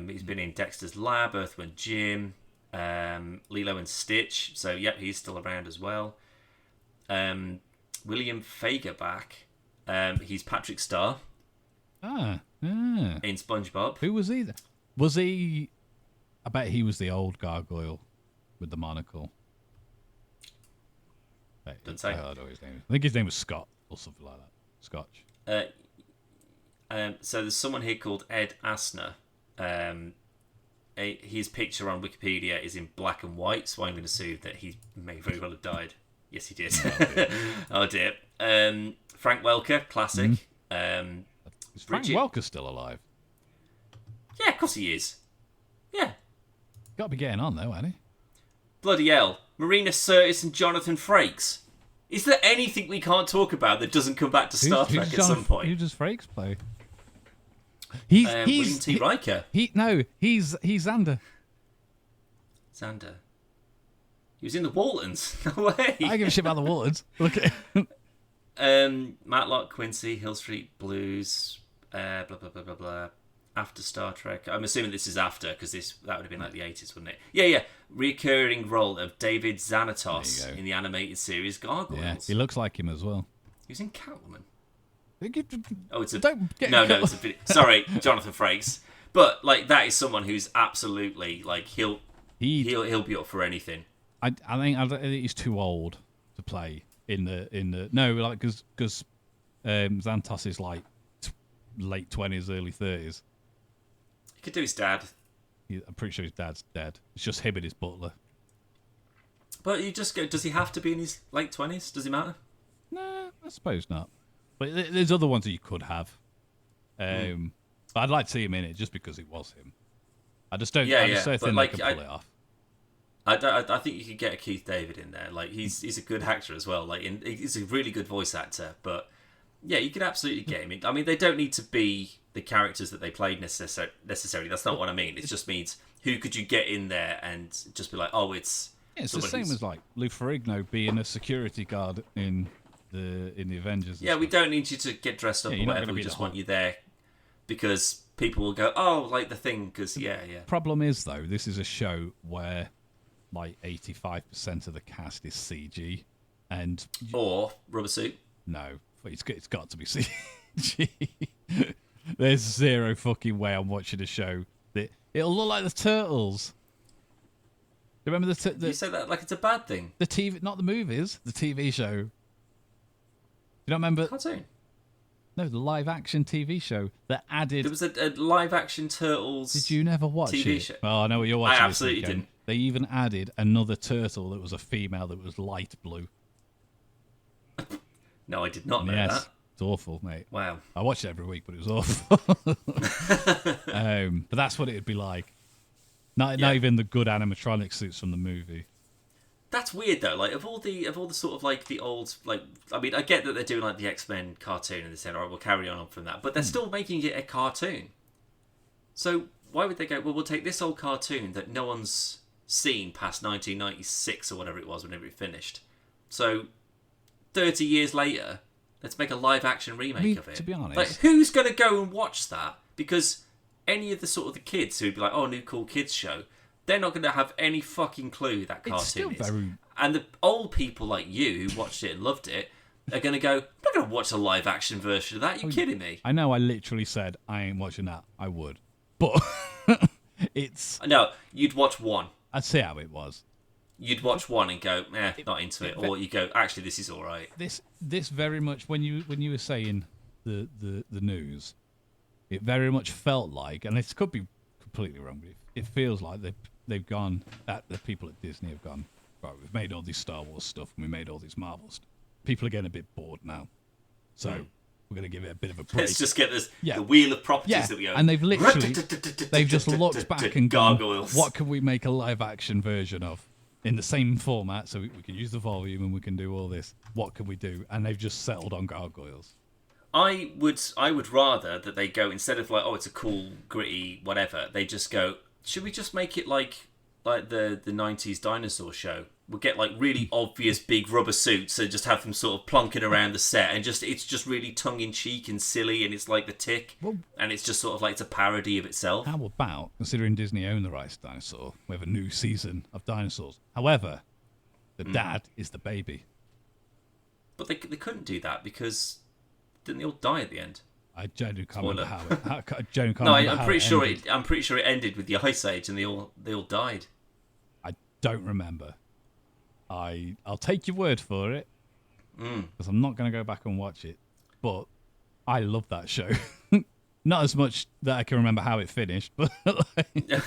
he's been in Dexter's Lab, Earthworm Jim, Lilo and Stitch, so yep, he's still around as well. William Fagerback, he's Patrick Star. In SpongeBob. Who was he? Was he... I bet he was the old gargoyle with the monocle. Don't say. I don't know his name. I think his name was Scott or something like that. Scotch. So there's someone here called Ed Asner. his picture on Wikipedia is in black and white, so I'm going to assume that he may very well have died. Yes, he did. Oh dear. Frank Welker, classic. Is Frank Welker still alive? Yeah, of course he is. Yeah. Got to be getting on though, hasn't he? Bloody hell. Marina Sirtis and Jonathan Frakes. Is there anything we can't talk about that doesn't come back to Star Trek at some point? Who does Frakes play? He's William T. Riker. He's Xander. Xander. He was in the Waltons. No way. I give a shit about the Waltons. Look at Matlock, Quincy, Hill Street Blues, blah blah blah blah blah. After Star Trek. I'm assuming this is after, because that would have been like the 80s, wouldn't it? Yeah. Recurring role of David Xanatos in the animated series Gargoyles. Yeah, he looks like him as well. He was in Catwoman. Oh, it's a it's a bit. Sorry, Jonathan Frakes. But like that is someone who's absolutely like he'll be up for anything. I think he's too old to play in the no, like because Xanatos is like late 20s, early 30s. He could do his dad. I'm pretty sure his dad's dead. It's just him and his butler. But you just go. Does he have to be in his late 20s? Does it matter? Nah, I suppose not. But there's other ones that you could have. But I'd like to see him in it just because it was him. I just don't. I just don't think they can pull it off. I think you could get a Keith David in there. Like he's a good actor as well. Like he's a really good voice actor. But yeah, you could absolutely get him in. I mean, they don't need to be the characters that they played necessarily. That's not what I mean. It just means who could you get in there and just be like, oh, it's. Yeah, it's the same as like Lou Ferrigno being a security guard in the Avengers. Yeah, we don't need you to get dressed up or whatever. We just want you there because people will go, oh, like the thing. Because Problem is though, this is a show where like 85% of the cast is CG, or rubber suit. No, it's got to be CG. There's zero fucking way I'm watching a show that it'll look like the Turtles. Do you remember you say that like it's a bad thing. The TV, not the movies, the TV show. You don't remember? Cartoon. No, the live action TV show that added. There was a live action Turtles. Did you never watch TV it? show? Oh, I know what you're watching. I absolutely didn't. They even added another turtle that was a female that was light blue. No, I did not know that. It's awful, mate. Wow. I watched it every week, but it was awful. But that's what it would be like. Not even the good animatronic suits from the movie. That's weird though. Like of all the sort of like the old like I mean I get that they're doing like the X-Men cartoon and they said, all right, we'll carry on from that, but they're still making it a cartoon. So why would they go? Well, we'll take this old cartoon that no one's seen past 1996 or whatever it was whenever it finished. So 30 years later, let's make a live action remake of it. To be honest, like who's going to go and watch that? Because any of the sort of the kids who'd be like, oh, new cool kids show, they're not going to have any fucking clue that cartoon is. And the old people like you who watched it and loved it are going to go, I'm not going to watch a live action version of that. Are you kidding me? I know I literally said I ain't watching that. I would. But it's... No, you'd watch one. I'd see how it was. You'd watch one and go, not into it. Or you go, actually, this is all right. This very much, when you were saying the news, it very much felt like, and this could be completely wrong, but it feels like they've gone, the people at Disney have gone, right, we've made all this Star Wars stuff and we made all this Marvel stuff. People are getting a bit bored now. So we're going to give it a bit of a break. Let's just get the wheel of properties that we own. And they've literally, they've just looked back and gone, Gargoyles. What can we make a live action version of? In the same format, so we can use the volume and we can do all this. What can we do? And they've just settled on Gargoyles. I would rather that they go, instead of like, oh, it's a cool, gritty, whatever, they just go, should we just make it like the 90s dinosaur show? We'll get like really obvious big rubber suits and just have them sort of plonking around the set, and it's just really tongue-in-cheek and silly, and it's like The Tick, and it's just sort of like it's a parody of itself. How about, considering Disney own the rights to Dinosaur, we have a new season of dinosaurs. However, the dad is the baby. But they couldn't do that because didn't they all die at the end? I genuinely can't remember how I'm pretty sure it ended with the Ice Age and they all died. I don't remember. I'll take your word for it because I'm not going to go back and watch it. But I love that show. Not as much that I can remember how it finished, but like...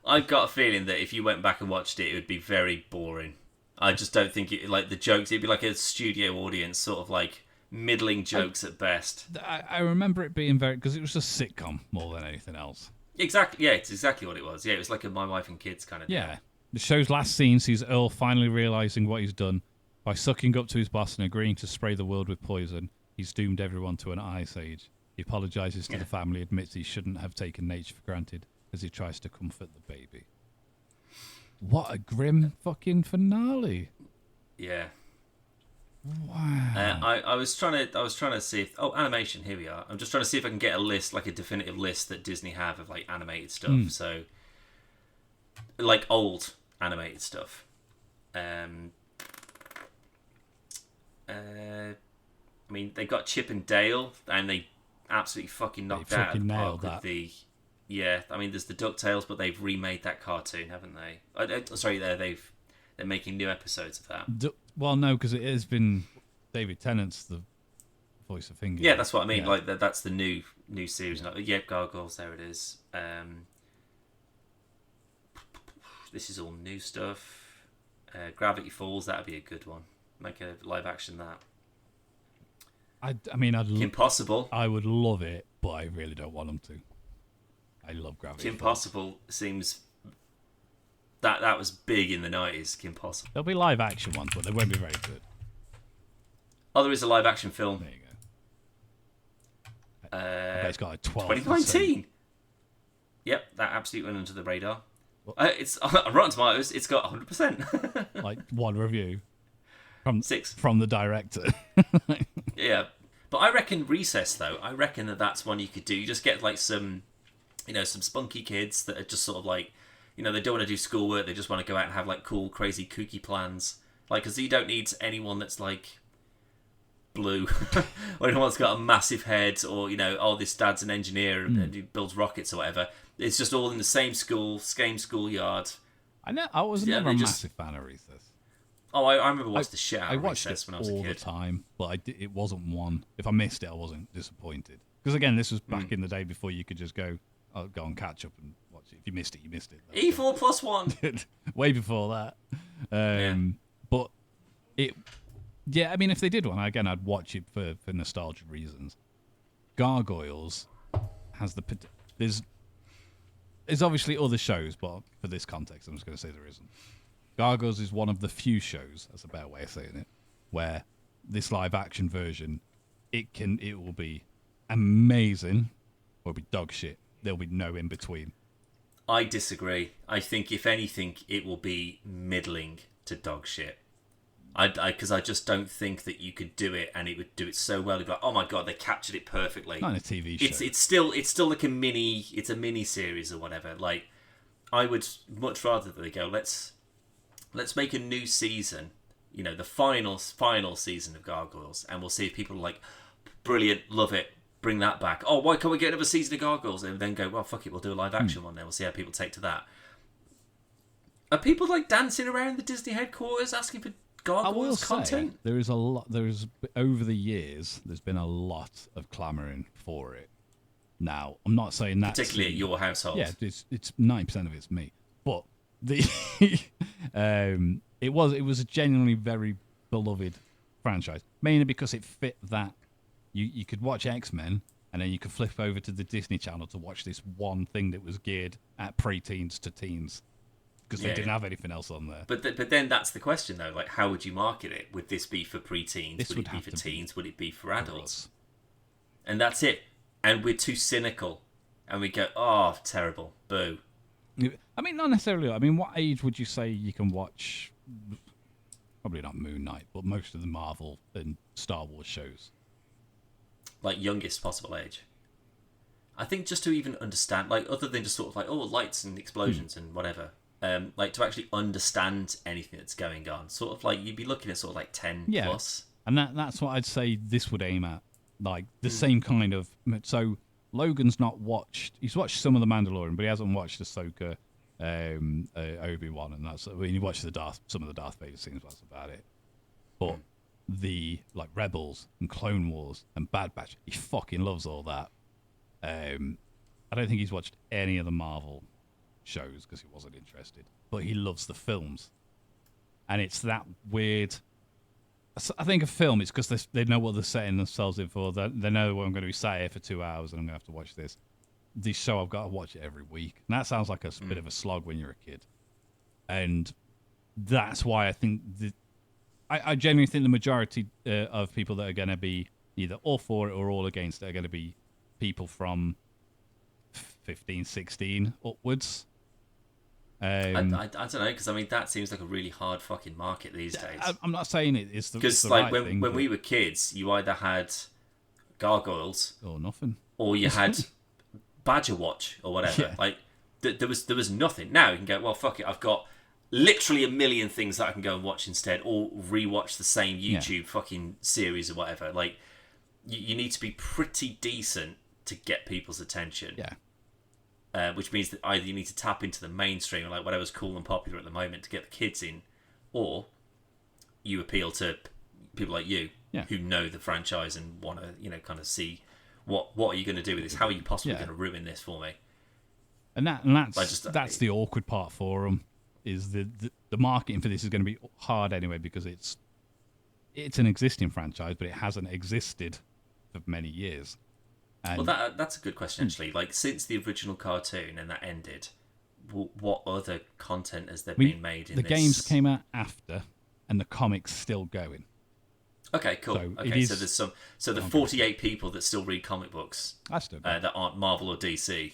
I've got a feeling that if you went back and watched it, it would be very boring. I just don't think it, like, the jokes, it'd be like a studio audience, sort of like middling jokes at best. I remember it being very, because it was a sitcom more than anything else. Exactly, yeah, it's exactly what it was. Yeah, it was like a My Wife and Kids kind of thing. Yeah. The show's last scene sees Earl finally realising what he's done. By sucking up to his boss and agreeing to spray the world with poison, he's doomed everyone to an ice age. He apologises to the family, admits he shouldn't have taken nature for granted as he tries to comfort the baby. What a grim fucking finale. Yeah. Wow. I was trying to see if animation, here we are. I'm just trying to see if I can get a list, like a definitive list that Disney have of like animated stuff. So like old animated stuff. I mean, they got Chip and Dale, and they absolutely fucking knocked They out fucking of the nailed park with that. the. Yeah, I mean, there's the DuckTales, but they've remade that cartoon, haven't they? Sorry, they're making new episodes of that. Well, no, because it has been David Tennant's the voice of Finger. Yeah, that's what I mean. Yeah. Like that's the new series. Yeah, Gargoyles. There it is. This is all new stuff. Gravity Falls. That'd be a good one. Make a live action that. I mean, Kim Possible. I would love it, but I really don't want them to. I love Gravity Kim Falls. Possible seems that was big in the 90s. Kim Possible. There'll be live action ones, but they won't be very good. Oh, there is a live action film. There you go. I bet it's got like 12. 2019. Yep, that absolutely went under the radar. It's on Rotten Tomatoes. It's got 100%. Like one review from 6 from the director. Yeah, but I reckon Recess though. I reckon that's one you could do. You just get like some spunky kids that are just sort of like, they don't want to do schoolwork. They just want to go out and have like cool, crazy, kooky plans. Like, because you don't need anyone that's like blue or anyone that's got a massive head, or this dad's an engineer and he builds rockets or whatever. It's just all in the same schoolyard. I was never a massive fan of Recess. Oh, I remember watching the shit out I of watched Recess it when I was a all kid. the time, but it wasn't one. If I missed it, I wasn't disappointed. Because again, this was back in the day before you could just go and catch up and watch it. If you missed it, you missed it. E4 plus 1. Way before that. But I mean, if they did one, again, I'd watch it for nostalgia reasons. Gargoyles has there's obviously other shows, but for this context, I'm just going to say there isn't. Gargoyles is one of the few shows, that's a better way of saying it, where this live action version, it will be amazing or it'll be dog shit. There'll be no in between. I disagree. I think if anything, it will be middling to dog shit. Because I just don't think that you could do it and it would do it so well. You'd be like, oh my god, they captured it perfectly. Not in a TV show. It's still like a mini series or whatever. Like, I would much rather that they go, let's make a new season, the final season of Gargoyles, and we'll see if people are like, brilliant, love it, bring that back. Oh, why can't we get another season of Gargoyles? And then go, well, fuck it, we'll do a live action one then. We'll see how people take to that. Are people like dancing around the Disney headquarters asking for Gargoyles content? Say, there is a lot. Over the years, there's been a lot of clamouring for it. Now, I'm not saying that particularly at your household. Yeah, it's 90% of it's me, but it was a genuinely very beloved franchise, mainly because it fit that you could watch X-Men and then you could flip over to the Disney Channel to watch this one thing that was geared at pre-teens to teens, because they didn't have anything else on there. But then that's the question though, like, how would you market it? Would this be for pre-teens? Would it be for teens? Would it be for adults? And that's it. And we're too cynical, and we go, oh, terrible, boo. I mean, not necessarily. I mean, what age would you say you can watch? Probably not Moon Knight, but most of the Marvel and Star Wars shows. Like, youngest possible age. I think just to even understand, like, other than just sort of like, oh, lights and explosions and whatever, like, to actually understand anything that's going on, sort of like, you'd be looking at sort of like 10 plus. And that's what I'd say this would aim at. Like, the same kind of... So, Logan's not watched... He's watched some of The Mandalorian, but he hasn't watched Ahsoka, Obi-Wan, and that's... I mean, he watched some of the Darth Vader scenes, that's about it. But the, like, Rebels and Clone Wars and Bad Batch, he fucking loves all that. I don't think he's watched any of the Marvel shows because he wasn't interested, but he loves the films. And it's that weird. I think a film is because they know what they're setting themselves in for. They know what I'm going to be sat here for 2 hours and I'm going to have to watch this. This show, I've got to watch it every week. And that sounds like a bit of a slog when you're a kid. And that's why I think I genuinely think the majority of people that are going to be either all for it or all against it are going to be people from 15, 16 upwards. I don't know, because I mean that seems like a really hard fucking market these days. I'm not saying it's the because like when we were kids, you either had Gargoyles or nothing, or you had Badger Watch or whatever. Yeah. Like there was nothing. Now you can go, well, fuck it, I've got literally a million things that I can go and watch instead, or rewatch the same YouTube fucking series or whatever. Like you need to be pretty decent to get people's attention. Yeah. Which means that either you need to tap into the mainstream, like whatever's cool and popular at the moment, to get the kids in, or you appeal to people like you who know the franchise and want to, kind of see what are you going to do with this? How are you possibly going to ruin this for me? And that's the awkward part for them. Is the marketing for this is going to be hard anyway because it's an existing franchise, but it hasn't existed for many years. And well, that's a good question, actually. Like, since the original cartoon and that ended, what other content has there been made in the this? The games came out after, and the comic's still going. Okay, cool. So there's So the 48 people that still read comic books that aren't Marvel or DC.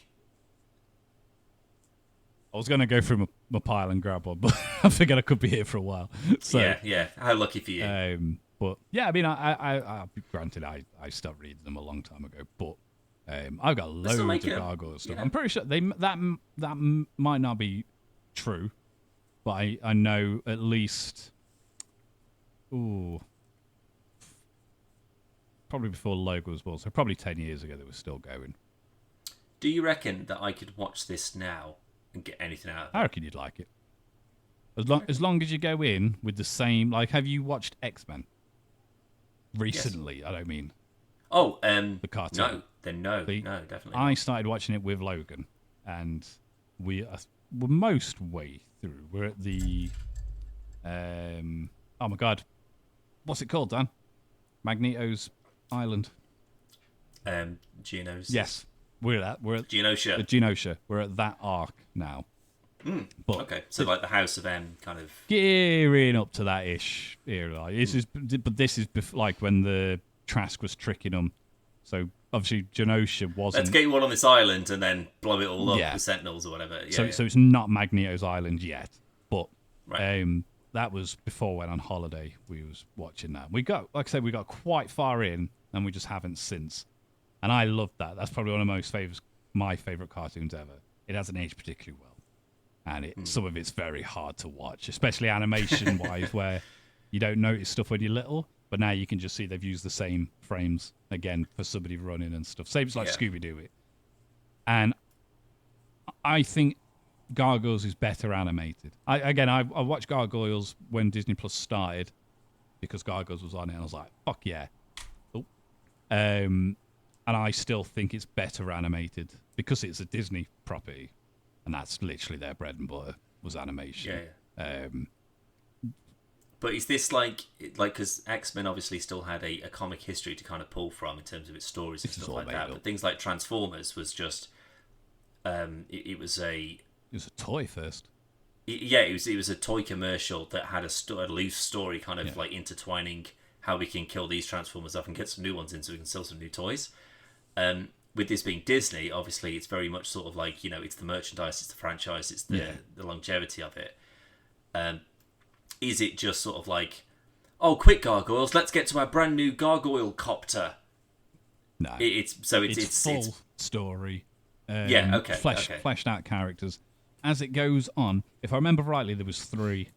I was going to go through my pile and grab one, but I figured I could be here for a while. So, yeah. How lucky for you. But yeah, I mean, I granted, I stopped reading them a long time ago, but I've got loads of Gargoyles stuff. I'm pretty sure that might not be true, but I know at least, probably before Logo was born, so probably 10 years ago they were still going. Do you reckon that I could watch this now and get anything out of it? I reckon you'd like it. As long as you go in with the same, like, have you watched X-Men? Recently, yes. I don't mean. Oh, the cartoon. No, definitely. I started watching it with Logan, and we're most way through. We're at the, oh my god, what's it called, Dan? Magneto's Island. Geonosis. Yes, we're at Genosha. The Genosha. We're at that arc now. But okay, so like the House of M kind of gearing up to that ish era. But this is like when the Trask was tricking them. So obviously Genosha wasn't. Let's get you all on this island and then blow it all up with Sentinels or whatever. So it's not Magneto's Island yet, but that was before I went on holiday. We was watching that. We got quite far in, and we just haven't since. And I loved that. That's probably one of my favorite cartoons ever. It hasn't aged particularly well. And some of it's very hard to watch, especially animation-wise, where you don't notice stuff when you're little, but now you can just see they've used the same frames again for somebody running and stuff. Same as like Scooby-Doo it. And I think Gargoyles is better animated. I watched Gargoyles when Disney Plus started because Gargoyles was on it, and I was like, fuck yeah. And I still think it's better animated because it's a Disney property. And that's literally their bread and butter was animation. Yeah. But is this like because X-Men obviously still had a comic history to kind of pull from in terms of its stories and stuff like that. But things like Transformers was just it was a toy first. It was a toy commercial that had a loose story kind of like intertwining how we can kill these Transformers off and get some new ones in so we can sell some new toys. With this being Disney, obviously it's very much sort of like, it's the merchandise, it's the franchise, it's the longevity of it. Is it just sort of like, oh, quick Gargoyles, let's get to our brand new Gargoyle copter? No, it's full story. Fleshed out characters. As it goes on, if I remember rightly, there was 3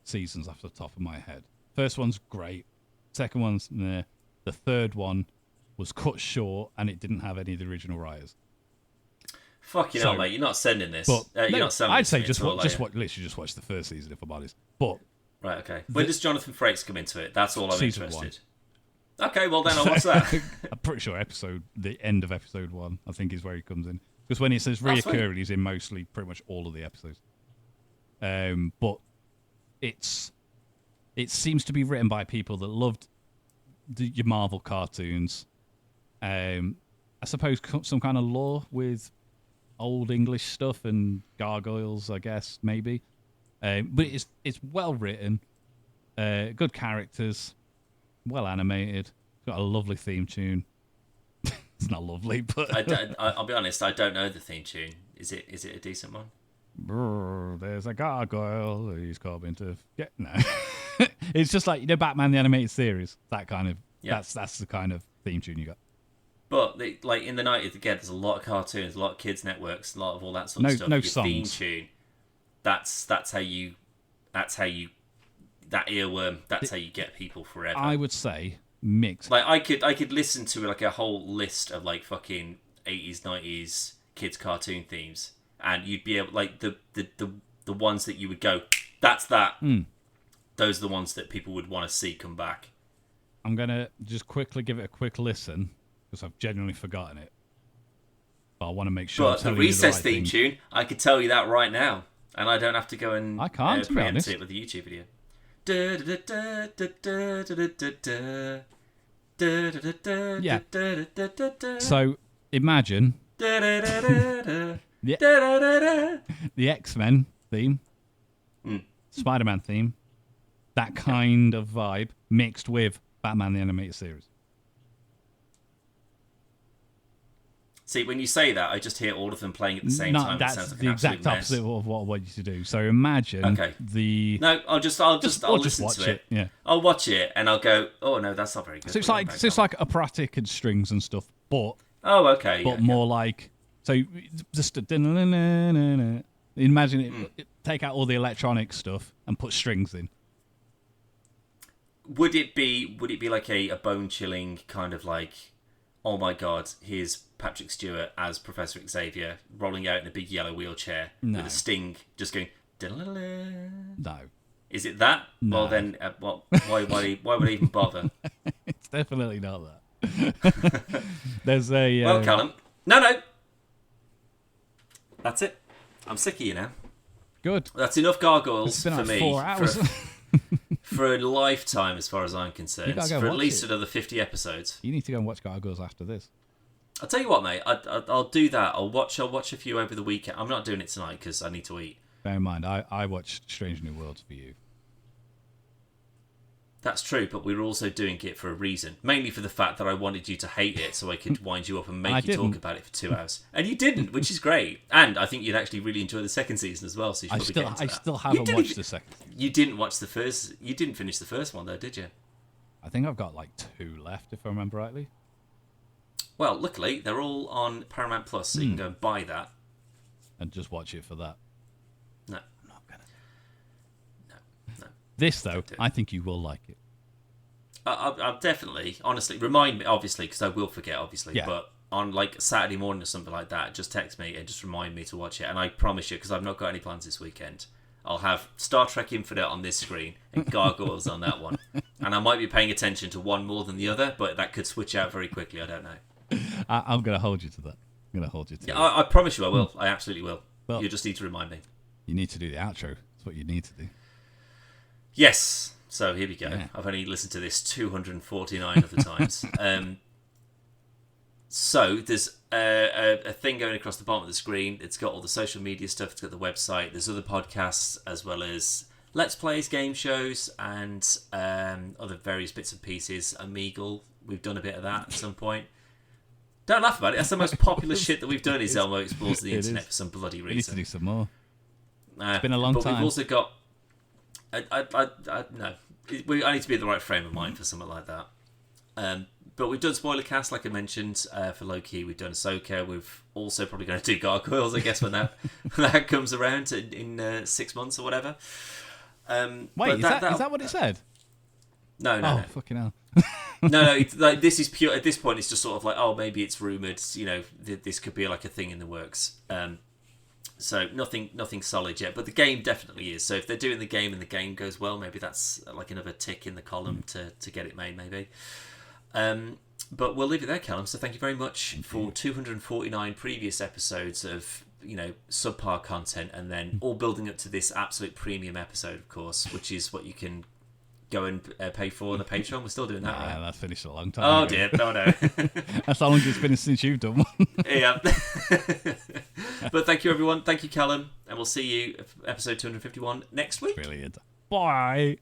seasons off the top of my head. First one's great. Second one's meh. The third one was cut short, and it didn't have any of the original writers. Fucking hell, mate! You're not sending this. You're not selling I'd this say literally just watch the first season, if I'm honest. But right, okay. When does Jonathan Frakes come into it? That's all I'm interested. Okay, well then I'll watch that. I'm pretty sure the end of episode 1, I think, is where he comes in. Because when he says reoccurring, he's in mostly, pretty much all of the episodes. But it seems to be written by people that loved your Marvel cartoons. I suppose some kind of lore with old English stuff and gargoyles, I guess, maybe. But it's well written, good characters, well animated. It's got a lovely theme tune. It's not lovely, but I'll be honest. I don't know the theme tune. Is it a decent one? There's a gargoyle. He's coming to get no. It's just like Batman the animated series. That kind of that's the kind of theme tune you got. But like in the 90s, again, there's a lot of cartoons, a lot of kids networks, a lot of all that sort of stuff. No Your songs. Theme tune. That's how you that earworm. That's how you get people forever. I would say mix. Like I could listen to like a whole list of like fucking 80s, 90s kids cartoon themes, and you'd be able like the ones that you would go, that's that. Those are the ones that people would want to see come back. I'm gonna just quickly give it a quick listen because I've genuinely forgotten it, but I want to make sure. But the Recess theme tune, I could tell you that right now, and I don't have to go and I can't preempt it with the YouTube video. Yeah. So imagine the X-Men theme, Spider-Man theme, that kind of vibe mixed with Batman the Animated Series. See, when you say that, I just hear all of them playing at the same time. That's sounds like the exact opposite of what I want you to do. So imagine No, I'll listen watch to it. Yeah, I'll watch it and I'll go, oh no, that's not very good. So it's like operatic and strings and stuff, but more like just imagine it. Take out all the electronic stuff and put strings in. Would it be like a bone chilling kind of like, oh my god, here's Patrick Stewart as Professor Xavier rolling out in a big yellow wheelchair with a sting just going No. Is it that? No. Well then why would I even bother? It's definitely not that. There's a well, Callum, no, that's it. I'm sick of you now. Good. That's enough gargoyles for me 4 hours. for a lifetime, as far as I'm concerned. For at least another 50 episodes. You need to go and watch Gargoyles after this. I'll tell you what, mate. I'll do that. I'll watch a few over the weekend. I'm not doing it tonight because I need to eat. Bear in mind, I watched Strange New Worlds for you. That's true, but we were also doing it for a reason. Mainly for the fact that I wanted you to hate it so I could wind you up and make you talk about it for 2 hours. And you didn't, which is great. And I think you'd actually really enjoy the second season as well. So you should I still haven't watched the second. You didn't watch the first. You didn't finish the first one though, did you? I think I've got like 2 left, if I remember rightly. Well, luckily they're all on Paramount Plus, so you can go and buy that and just watch it for that. No, I'm not gonna. No. This though, I think you will like it. I'll definitely, honestly, remind me, obviously, because I will forget, obviously, yeah. But on like Saturday morning or something like that, just text me and just remind me to watch it. And I promise you, because I've not got any plans this weekend, I'll have Star Trek Infinite on this screen and Gargoyles on that one. And I might be paying attention to one more than the other, but that could switch out very quickly. I don't know. I'm going to hold you to that. I'm going to hold you to that. I promise you I will. I absolutely will. Well, you just need to remind me. You need to do the outro. That's what you need to do. Yes. So here we go. Yeah. I've only listened to this 249 other times. So there's a thing going across the bottom of the screen. It's got all the social media stuff. It's got the website. There's other podcasts as well as Let's Plays, game shows, and other various bits and pieces. Omegle, we've done a bit of that at some point. Don't laugh about it. That's the most popular shit that we've done is Elmo Explores the Internet for some bloody reason. We need to do some more. It's been a long time. But we've also got... no. I need to be in the right frame of mind for something like that. But we've done spoiler cast, like I mentioned, for Low Key. We've done Ahsoka. We've also probably going to do Gargoyles, I guess, when that comes around in 6 months or whatever. Wait, is that what it said? No. Oh, fucking hell. No. It's like, this is pure. At this point, it's just sort of like, oh, maybe it's rumored. You know, this could be like a thing in the works. So nothing solid yet, but the game definitely is. So if they're doing the game and the game goes well, maybe that's like another tick in the column to get it made, maybe. But we'll leave it there, Callum. So thank you very much for 249 previous episodes of subpar content, and then all building up to this absolute premium episode, of course, which is what you can go and pay for on the Patreon. We're still doing that, right? Yeah, that's finished a long time ago. dear. No. That's how long it's been since you've done one. Yeah. But thank you, everyone. Thank you, Callum. And we'll see you episode 251 next week. Brilliant. Bye.